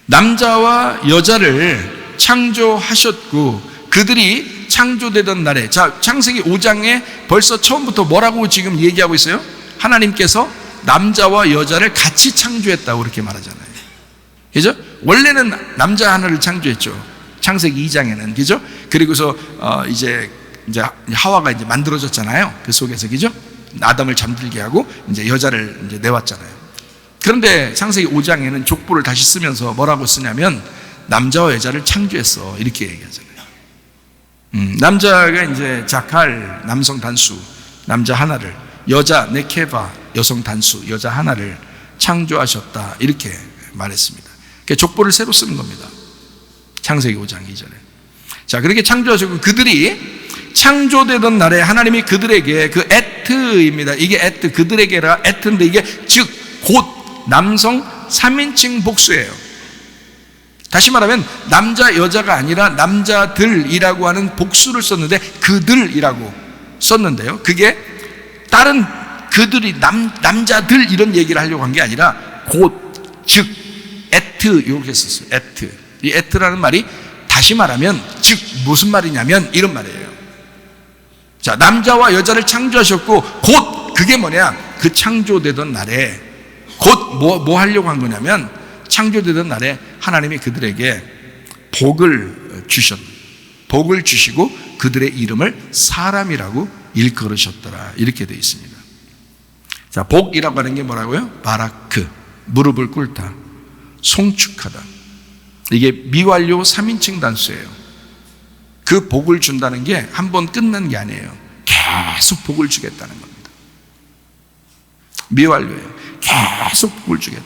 남자와 여자를 창조하셨고 그들이 창조되던 날에, 자, 창세기 5장에 벌써 처음부터 뭐라고 지금 얘기하고 있어요? 하나님께서 남자와 여자를 같이 창조했다고 그렇게 말하잖아요. 그죠? 원래는 남자 하나를 창조했죠. 창세기 2장에는. 그죠? 그리고서 이제 하와가 이제 만들어졌잖아요. 그 속에서. 그죠? 아담을 잠들게 하고 이제 여자를 이제 내왔잖아요. 그런데 창세기 5장에는 족보를 다시 쓰면서 뭐라고 쓰냐면 남자와 여자를 창조했어. 이렇게 얘기하잖아요. 남자가 이제 자칼, 남성 단수, 남자 하나를, 여자 네케바, 여성 단수, 여자 하나를 창조하셨다. 이렇게 말했습니다. 그러니까 족보를 새로 쓰는 겁니다. 창세기 5장 2절에. 자, 그렇게 창조하시고 그들이 창조되던 날에 하나님이 그들에게, 그 에트입니다. 이게 에트, 그들에게라 에트인데 이게 즉 곧 남성 3인칭 복수예요. 다시 말하면 남자 여자가 아니라 남자들이라고 하는 복수를 썼는데 그들이라고 썼는데요. 그게 다른 그들이 남자들 이런 얘기를 하려고 한 게 아니라 곧, 즉, 에트 이렇게 썼어요. 에트. 이 에트라는 말이 다시 말하면 즉 무슨 말이냐면 이런 말이에요. 자, 남자와 여자를 창조하셨고 곧 그게 뭐냐? 그 창조되던 날에 곧 뭐 하려고 한 거냐면 창조되던 날에 하나님이 그들에게 복을 주시고 그들의 이름을 사람이라고 일컬으셨더라. 이렇게 되어 있습니다. 자, 복이라고 하는 게 뭐라고요? 바라크, 무릎을 꿇다, 송축하다. 이게 미완료 3인칭 단수예요. 그 복을 준다는 게 한 번 끝난 게 아니에요. 계속 복을 주겠다는 겁니다. 미완료예요. 계속 복을 주겠다.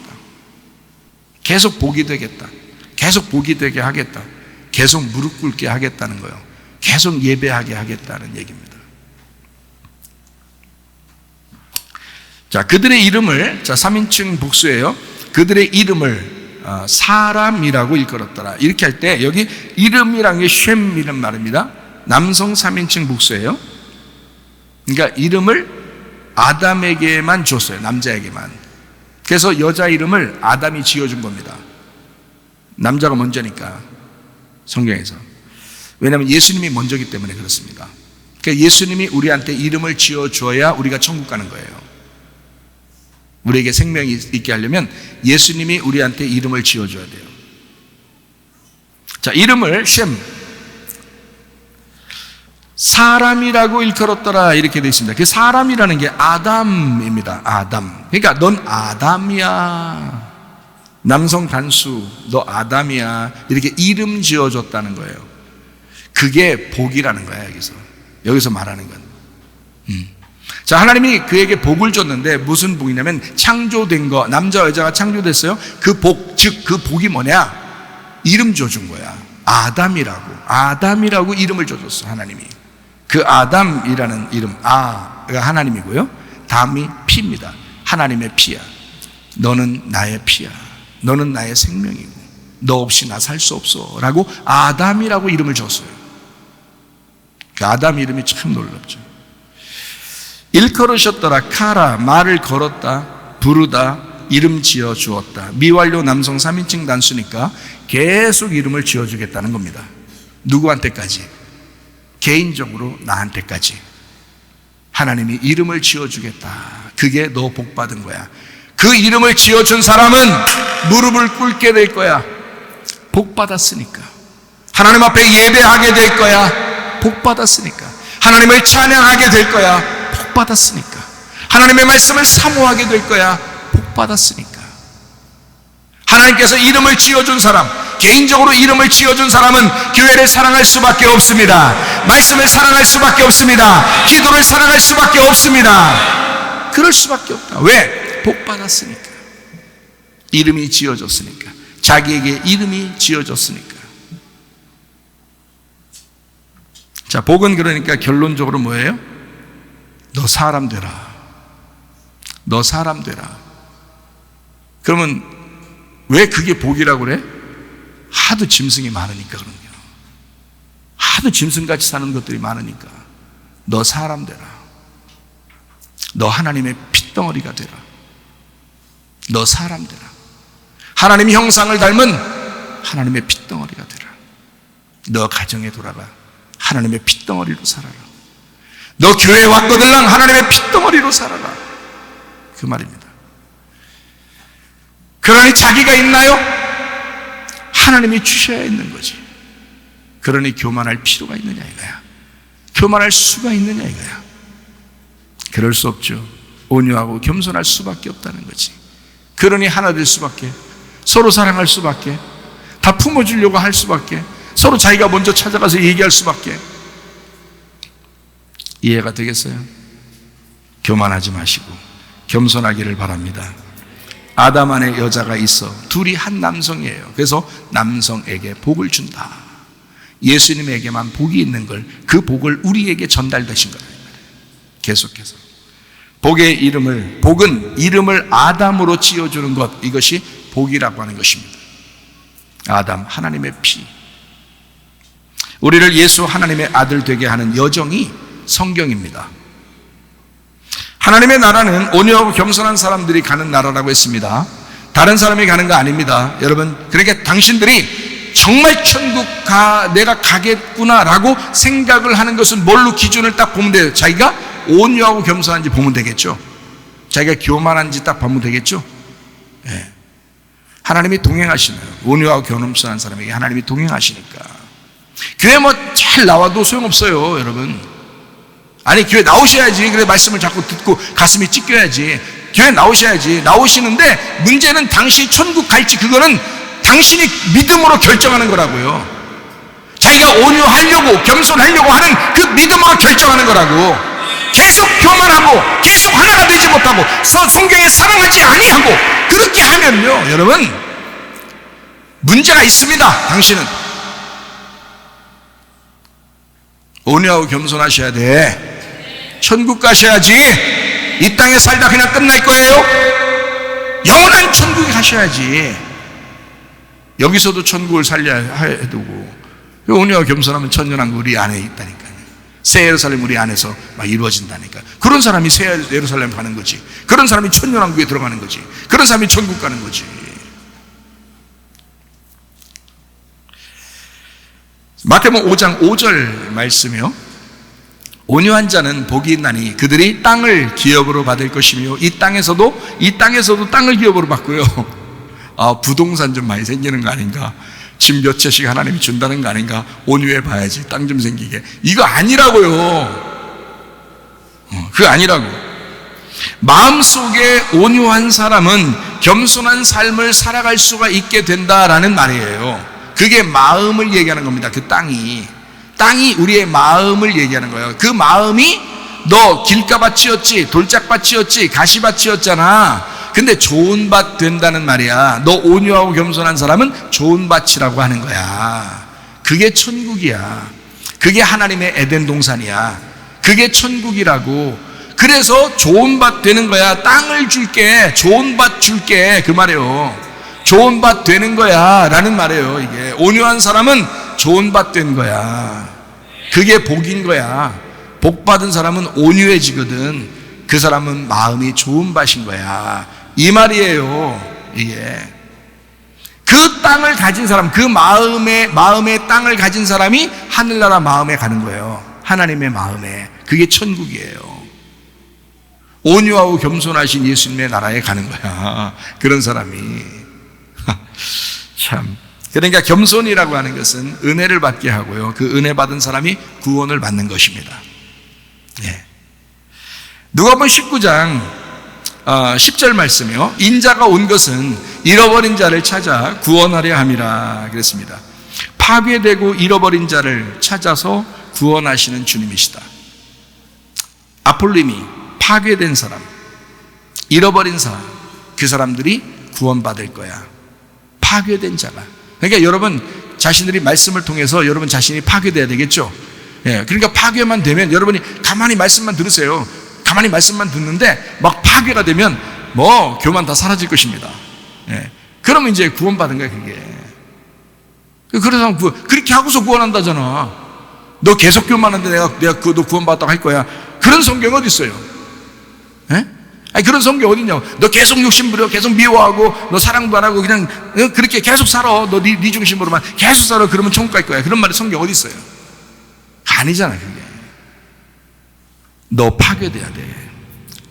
계속 복이 되겠다. 계속 복이 되게 하겠다. 계속 무릎 꿇게 하겠다는 거예요. 계속 예배하게 하겠다는 얘기입니다. 자, 그들의 이름을, 자, 3인칭 복수예요. 그들의 이름을 사람이라고 일컬었더라. 이렇게 할 때 여기 이름이란 게 쉔이란 말입니다. 남성 3인칭 복수예요. 그러니까 이름을 아담에게만 줬어요. 남자에게만. 그래서 여자 이름을 아담이 지어준 겁니다. 남자가 먼저니까 성경에서. 왜냐하면 예수님이 먼저기 때문에 그렇습니다. 그러니까 예수님이 우리한테 이름을 지어줘야 우리가 천국 가는 거예요. 우리에게 생명이 있게 하려면 예수님이 우리한테 이름을 지어줘야 돼요. 자, 이름을 쉔, 사람이라고 일컬었더라. 이렇게 되어 있습니다. 그 사람이라는 게 아담입니다. 아담. 그러니까 넌 아담이야. 남성 단수, 너 아담이야. 이렇게 이름 지어줬다는 거예요. 그게 복이라는 거야. 여기서 말하는 건. 자, 하나님이 그에게 복을 줬는데 무슨 복이냐면 창조된 거, 남자와 여자가 창조됐어요. 그 복, 즉 그 복이 뭐냐? 이름 줘준 거야. 아담이라고 이름을 줘줬어. 하나님이. 그 아담이라는 이름, 아가 하나님이고요, 담이 피입니다. 하나님의 피야. 너는 나의 피야. 너는 나의 생명이고 너 없이 나 살 수 없어 라고 아담이라고 이름을 줬어요. 그 아담 이름이 참 놀랍죠. 일컬으셨더라. 카라, 말을 걸었다, 부르다, 이름 지어 주었다. 미완료 남성 3인칭 단수니까 계속 이름을 지어주겠다는 겁니다. 누구한테까지? 개인적으로 나한테까지 하나님이 이름을 지어주겠다. 그게 너 복받은 거야. 그 이름을 지어준 사람은 무릎을 꿇게 될 거야. 복받았으니까. 하나님 앞에 예배하게 될 거야. 복받았으니까. 하나님을 찬양하게 될 거야. 복받았으니까. 하나님의 말씀을 사모하게 될 거야. 복받았으니까. 하나님께서 이름을 지어준 사람, 개인적으로 이름을 지어준 사람은 교회를 사랑할 수밖에 없습니다. 말씀을 사랑할 수밖에 없습니다. 기도를 사랑할 수밖에 없습니다. 그럴 수밖에 없다. 왜? 복받았으니까. 이름이 지어졌으니까. 자기에게 이름이 지어졌으니까. 자, 복은 그러니까 결론적으로 뭐예요? 너 사람 되라. 너 사람 되라. 그러면 왜 그게 복이라고 그래? 하도 짐승이 많으니까 그런 거야. 하도 짐승같이 사는 것들이 많으니까. 너 사람 되라. 너 하나님의 핏덩어리가 되라. 너 사람 되라. 하나님의 형상을 닮은 하나님의 핏덩어리가 되라. 너 가정에 돌아가 하나님의 핏덩어리로 살아라. 너 교회에 왔거들랑 하나님의 핏덩어리로 살아라. 그 말입니다. 그러니 자기가 있나요? 하나님이 주셔야 있는 거지. 그러니 교만할 필요가 있느냐 이거야. 교만할 수가 있느냐 이거야. 그럴 수 없죠. 온유하고 겸손할 수밖에 없다는 거지. 그러니 하나 될 수밖에, 서로 사랑할 수밖에, 다 품어주려고 할 수밖에, 서로 자기가 먼저 찾아가서 얘기할 수밖에. 이해가 되겠어요? 교만하지 마시고 겸손하기를 바랍니다. 아담 안에 여자가 있어 둘이 한 남성이에요. 그래서 남성에게 복을 준다. 예수님에게만 복이 있는 걸, 그 복을 우리에게 전달되신 거예요. 계속해서 복의 이름을, 복은 이름을 아담으로 지어주는 것, 이것이 복이라고 하는 것입니다. 아담, 하나님의 피. 우리를 예수 하나님의 아들 되게 하는 여정이 성경입니다. 하나님의 나라는 온유하고 겸손한 사람들이 가는 나라라고 했습니다. 다른 사람이 가는 거 아닙니다. 여러분, 그러니까 당신들이 정말 천국 내가 가겠구나라고 생각을 하는 것은 뭘로 기준을 딱 보면 돼요? 자기가 온유하고 겸손한지 보면 되겠죠. 자기가 교만한지 딱 보면 되겠죠. 네. 하나님이 동행하시나요? 온유하고 겸손한 사람에게 하나님이 동행하시니까. 교회 뭐 잘 나와도 소용없어요, 여러분. 아니, 교회 나오셔야지. 그래, 말씀을 자꾸 듣고 가슴이 찢겨야지. 교회 나오셔야지. 나오시는데 문제는 당신이 천국 갈지, 그거는 당신이 믿음으로 결정하는 거라고요. 자기가 온유하려고 겸손하려고 하는 그 믿음으로 결정하는 거라고. 계속 교만하고 계속 하나가 되지 못하고 성경에 사랑하지 아니하고 그렇게 하면요, 여러분, 문제가 있습니다. 당신은 온유하고 겸손하셔야 돼. 천국 가셔야지. 이 땅에 살다 그냥 끝날 거예요? 영원한 천국에 가셔야지. 여기서도 천국을 살려야 해두고, 온유하고 겸손하면 천년왕국 우리 안에 있다니까요. 새 예루살렘 우리 안에서 막 이루어진다니까. 그런 사람이 새 예루살렘 가는 거지. 그런 사람이 천년왕국에 들어가는 거지. 그런 사람이 천국 가는 거지. 마태복음 5장 5절 말씀이요. 온유한 자는 복이 있나니 그들이 땅을 기업으로 받을 것이며, 이 땅에서도 땅을 기업으로 받고요. 아, 부동산 좀 많이 생기는 거 아닌가? 집 몇 채씩 하나님이 준다는 거 아닌가? 온유해 봐야지 땅 좀 생기게. 이거 아니라고요. 그거 아니라고. 마음속에 온유한 사람은 겸손한 삶을 살아갈 수가 있게 된다라는 말이에요. 그게 마음을 얘기하는 겁니다. 그 땅이 우리의 마음을 얘기하는 거예요. 그 마음이, 너 길가밭이었지, 돌짝밭이었지, 가시밭이었잖아. 근데 좋은 밭 된다는 말이야. 너 온유하고 겸손한 사람은 좋은 밭이라고 하는 거야. 그게 천국이야. 그게 하나님의 에덴 동산이야. 그게 천국이라고. 그래서 좋은 밭 되는 거야. 땅을 줄게, 좋은 밭 줄게, 그 말이에요. 좋은 밭 되는 거야 라는 말이에요. 이게 온유한 사람은 좋은 밭 된 거야. 그게 복인 거야. 복 받은 사람은 온유해지거든. 그 사람은 마음이 좋은 밭인 거야, 이 말이에요. 이게 그 땅을 가진 사람, 그 마음의 땅을 가진 사람이 하늘나라 마음에 가는 거예요. 하나님의 마음에. 그게 천국이에요. 온유하고 겸손하신 예수님의 나라에 가는 거야, 그런 사람이. 참. 그러니까 겸손이라고 하는 것은 은혜를 받게 하고요, 그 은혜 받은 사람이 구원을 받는 것입니다. 예. 누가복음 19장 10절 말씀이요. 인자가 온 것은 잃어버린 자를 찾아 구원하려 함이라 그랬습니다. 파괴되고 잃어버린 자를 찾아서 구원하시는 주님이시다. 아폴림이 파괴된 사람, 잃어버린 사람, 그 사람들이 구원받을 거야. 파괴된 자가. 그러니까 여러분 자신들이 말씀을 통해서 여러분 자신이 파괴돼야 되겠죠. 예, 그러니까 파괴만 되면 여러분이 가만히 말씀만 들으세요. 가만히 말씀만 듣는데 막 파괴가 되면 뭐 교만 다 사라질 것입니다. 예. 그러면 이제 구원받은 거야 그게. 그래서 그렇게 하고서 구원한다잖아. 너 계속 교만한데 내가 너 구원받았다고 할 거야. 그런 성경 어디 있어요? 예? 아니 그런 성경 어디 있냐고. 너 계속 욕심 부려, 계속 미워하고, 너 사랑도 안 하고 그냥 그렇게 계속 살아. 너 네 중심으로만 계속 살아. 그러면 천국 갈 거야. 그런 말이 성경 어디 있어요? 아니잖아 그게. 너 파괴돼야 돼.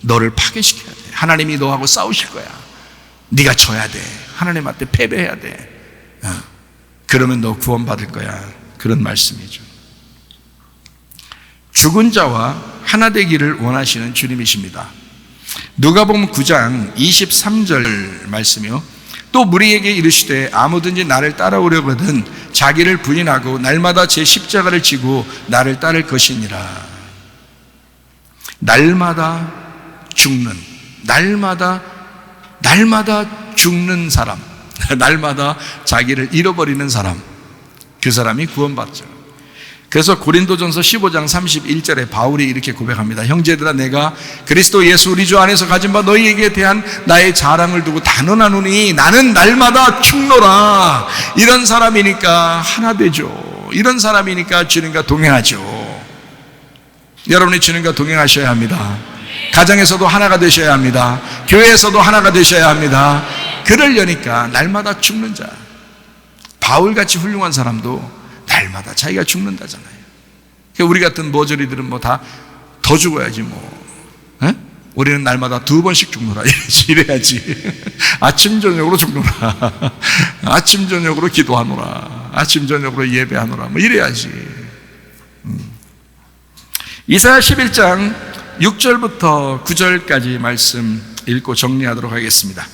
너를 파괴시켜야 돼. 하나님이 너하고 싸우실 거야. 네가 져야 돼. 하나님한테 패배해야 돼. 그러면 너 구원받을 거야. 그런 말씀이죠. 죽은 자와 하나 되기를 원하시는 주님이십니다. 누가복음 9장 23절 말씀이요. 또 무리에게 이르시되 아무든지 나를 따라오려거든 자기를 부인하고 날마다 제 십자가를 지고 나를 따를 것이니라. 날마다 죽는, 날마다 죽는 사람, 날마다 자기를 잃어버리는 사람, 그 사람이 구원받죠. 그래서 고린도전서 15장 31절에 바울이 이렇게 고백합니다. 형제들아, 내가 그리스도 예수 우리 주 안에서 가진 바 너희에게 대한 나의 자랑을 두고 단언하노니 나는 날마다 죽노라. 이런 사람이니까 하나 되죠. 이런 사람이니까 주님과 동행하죠. 여러분이 주님과 동행하셔야 합니다. 가정에서도 하나가 되셔야 합니다. 교회에서도 하나가 되셔야 합니다. 그러려니까 날마다 죽는 자. 바울같이 훌륭한 사람도 날마다 자기가 죽는다잖아요. 우리 같은 머저리들은 뭐 다 더 죽어야지 뭐. 에? 우리는 날마다 2번씩 죽노라 이래야지. 아침 저녁으로 죽노라. 아침 저녁으로 기도하노라. 아침 저녁으로 예배하노라. 뭐 이래야지. 이사야 11장 6절부터 9절까지 말씀 읽고 정리하도록 하겠습니다.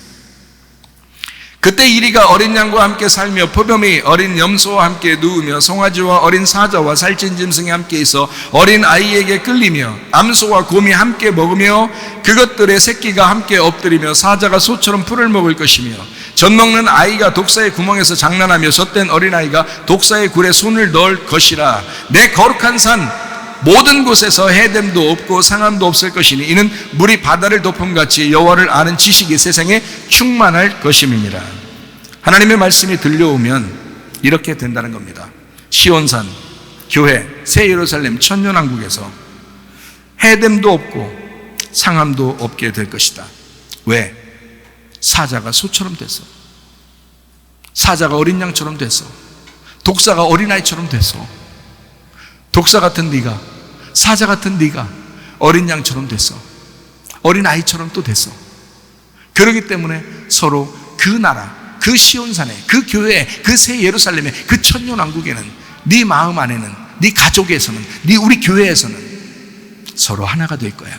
그때 이리가 어린 양과 함께 살며 포도미 어린 염소와 함께 누우며 송아지와 어린 사자와 살찐 짐승이 함께 있어 어린 아이에게 끌리며 암소와 곰이 함께 먹으며 그것들의 새끼가 함께 엎드리며 사자가 소처럼 풀을 먹을 것이며 젖 먹는 아이가 독사의 구멍에서 장난하며 젖된 어린아이가 독사의 굴에 손을 넣을 것이라. 내 거룩한 산 모든 곳에서 해됨도 없고 상함도 없을 것이니 이는 물이 바다를 덮음같이 여호와를 아는 지식이 세상에 충만할 것임이니라. 하나님의 말씀이 들려오면 이렇게 된다는 겁니다. 시온산, 교회, 새 예루살렘, 천년왕국에서 해됨도 없고 상함도 없게 될 것이다. 왜? 사자가 소처럼 됐어. 사자가 어린 양처럼 됐어. 독사가 어린아이처럼 됐어. 독사 같은 네가, 사자 같은 네가 어린 양처럼 됐어. 어린 아이처럼 또 됐어. 그렇기 때문에 서로 그 나라, 그 시온산에, 그 교회에, 그 새 예루살렘에, 그 천년왕국에는 네 마음 안에는, 네 가족에서는, 네 우리 교회에서는 서로 하나가 될 거야.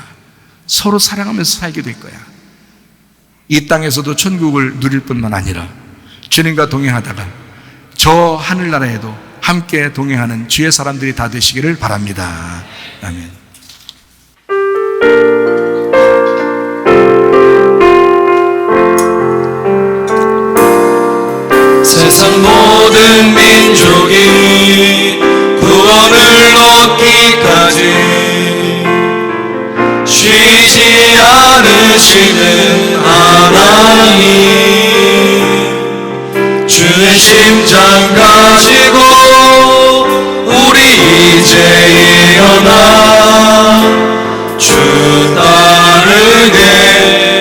서로 사랑하면서 살게 될 거야. 이 땅에서도 천국을 누릴 뿐만 아니라 주님과 동행하다가 저 하늘나라에도 함께 동행하는 주의 사람들이 다 되시기를 바랍니다. 아멘. 세상 모든 민족이 구원을 얻기까지 쉬지 않으시는 하나님, 주의 심장 가지고 우리 이제 일어나 주 따르게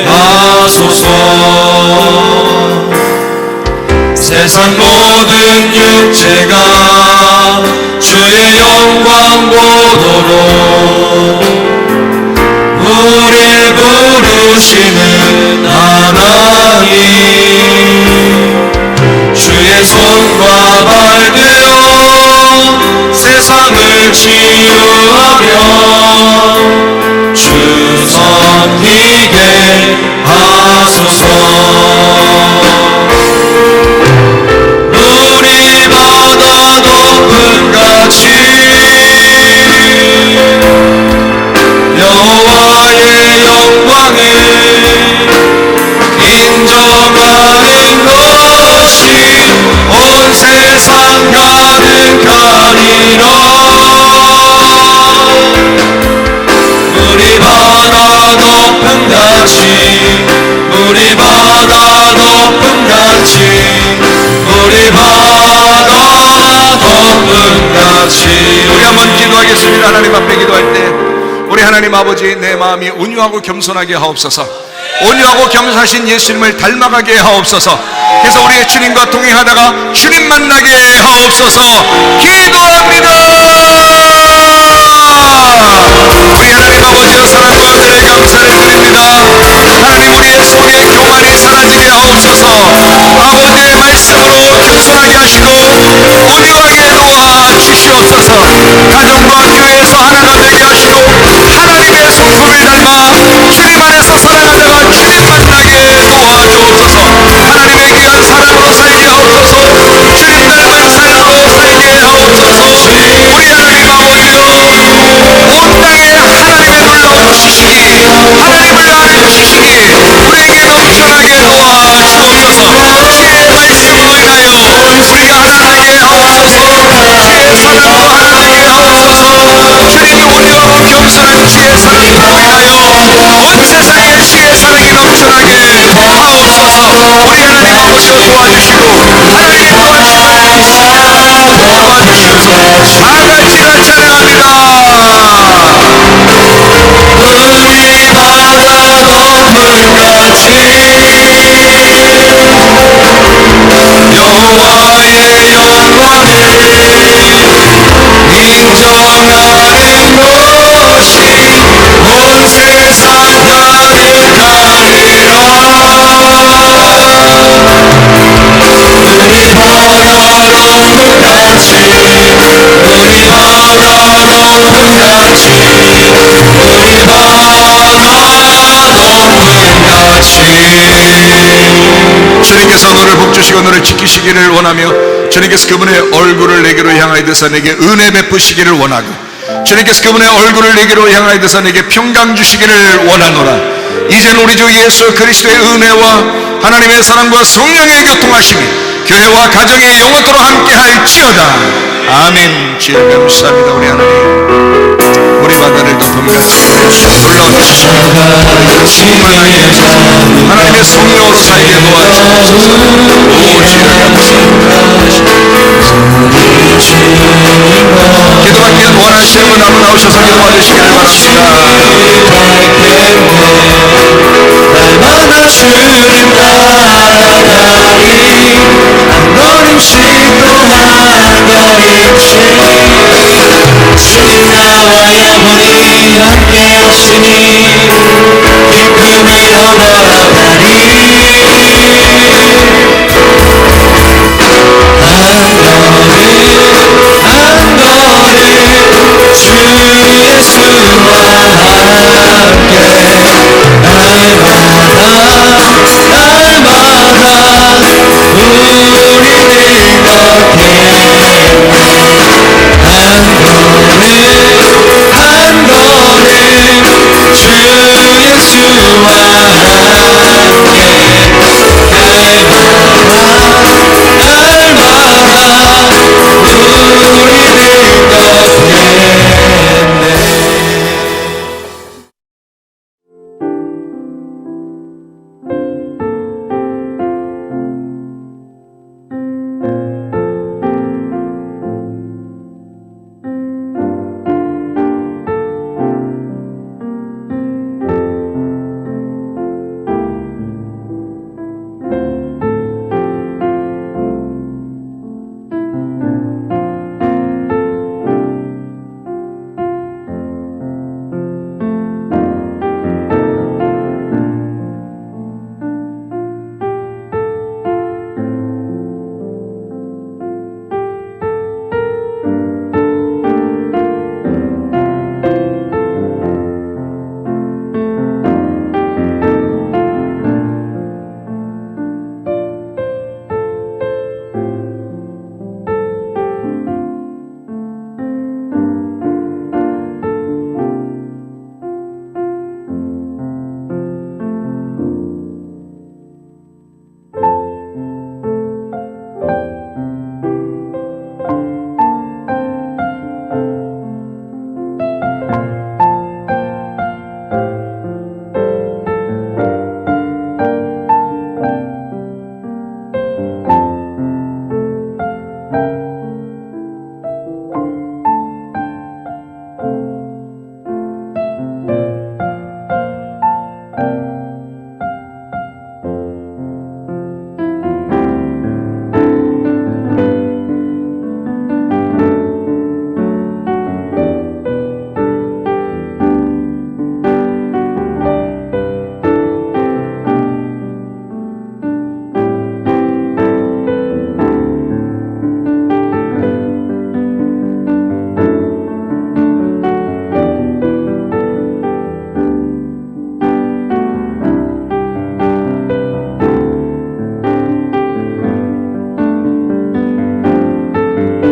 하소서. 세상 모든 육체가 주의 영광 보도록 우릴 부르시는 하나님, 주의 손과 발 되어 세상을 치유하며 주 섬기게 하소서. 우리 바다 높음같이 여호와의 영광을 인정하는 것이 온 세상 가득하리라. 우리 바다 높음같이 우리 바다 덮음같이. 우리 한번 기도하겠습니다. 하나님 앞에 기도할 때 우리 하나님 아버지, 내 마음이 온유하고 겸손하게 하옵소서. 온유하고 겸손하신 예수님을 닮아가게 하옵소서. 그래서 우리의 주님과 동행하다가 주님 만나게 하옵소서. 기도합니다. 우리 하나님 아버지의 사랑과 은혜에 감사를 드립니다. 하나님, 우리의 속에 교만이 사라지게 하옵소서. 아버지의 말씀으로 겸손하게 하시고 온유하게 도와주시옵소서. 가정과 교회에서 하나가 되게 하시고 하나님의 성품을 닮아 주님 안에서 살아가다가 주님 만나게 도와주옵소서. 하나님의 귀한 사랑으로 살게 하옵소서. 주님 닮은 삶으로 살게 하옵소서. 우리 하나님 아버지여, 온 땅에 하나님의 놀라운 지식이, 하나님을 아는 지식이 우리에게 넘쳐나게 도와주옵소서. 주의 말씀으로 인하여 우리가 하나되게 하옵소서. 주의 사랑으로 하나되게 하옵소서. 주님이 온유하고 겸손한 주의 사랑으로 인하여 온 세상에 주의 사랑이 넘쳐나게 하옵소서. 우리 하나님 아버지여, 도와주시고 하나님의 도와주심을 있으시고 도와주시옵소서. 다 같이 다 찬양합니다. 우리 바다 덮음같이 여호와의 영광을 인정하는 것이 온 세상 가득하리라. 우리 바다 덮음같이 우리 바다 덮음같이 우리 바다 덮음같이. 주님께서 너를 복주시고 너를 지키시기를 원하며 주님께서 그분의 얼굴을 내게로 향하여 드사 내게 은혜 베푸시기를 원하고 주님께서 그분의 얼굴을 내게로 향하여 드사 내게 평강 주시기를 원하노라. 이제는 우리 주 예수 그리스도의 은혜와 하나님의 사랑과 성령의 교통하심이 교회와 가정에 영원토록 함께할지어다. 아멘. 주님 감사합니다. 우리 하나님, 우리 바다를 덮음같이 놀라운 지식을 충만하게 하나님의 성령으로 살게 도와주옵소서. 오 주님 감사합니다. 기도받기 원하시는 분 한번 나오셔서 기도해 주시기를 바랍니다. 날마다 주님 따라가리 한 걸음씩 또 한 걸음씩 주님 나와 영원히 함께 하시니 기쁨이 넘어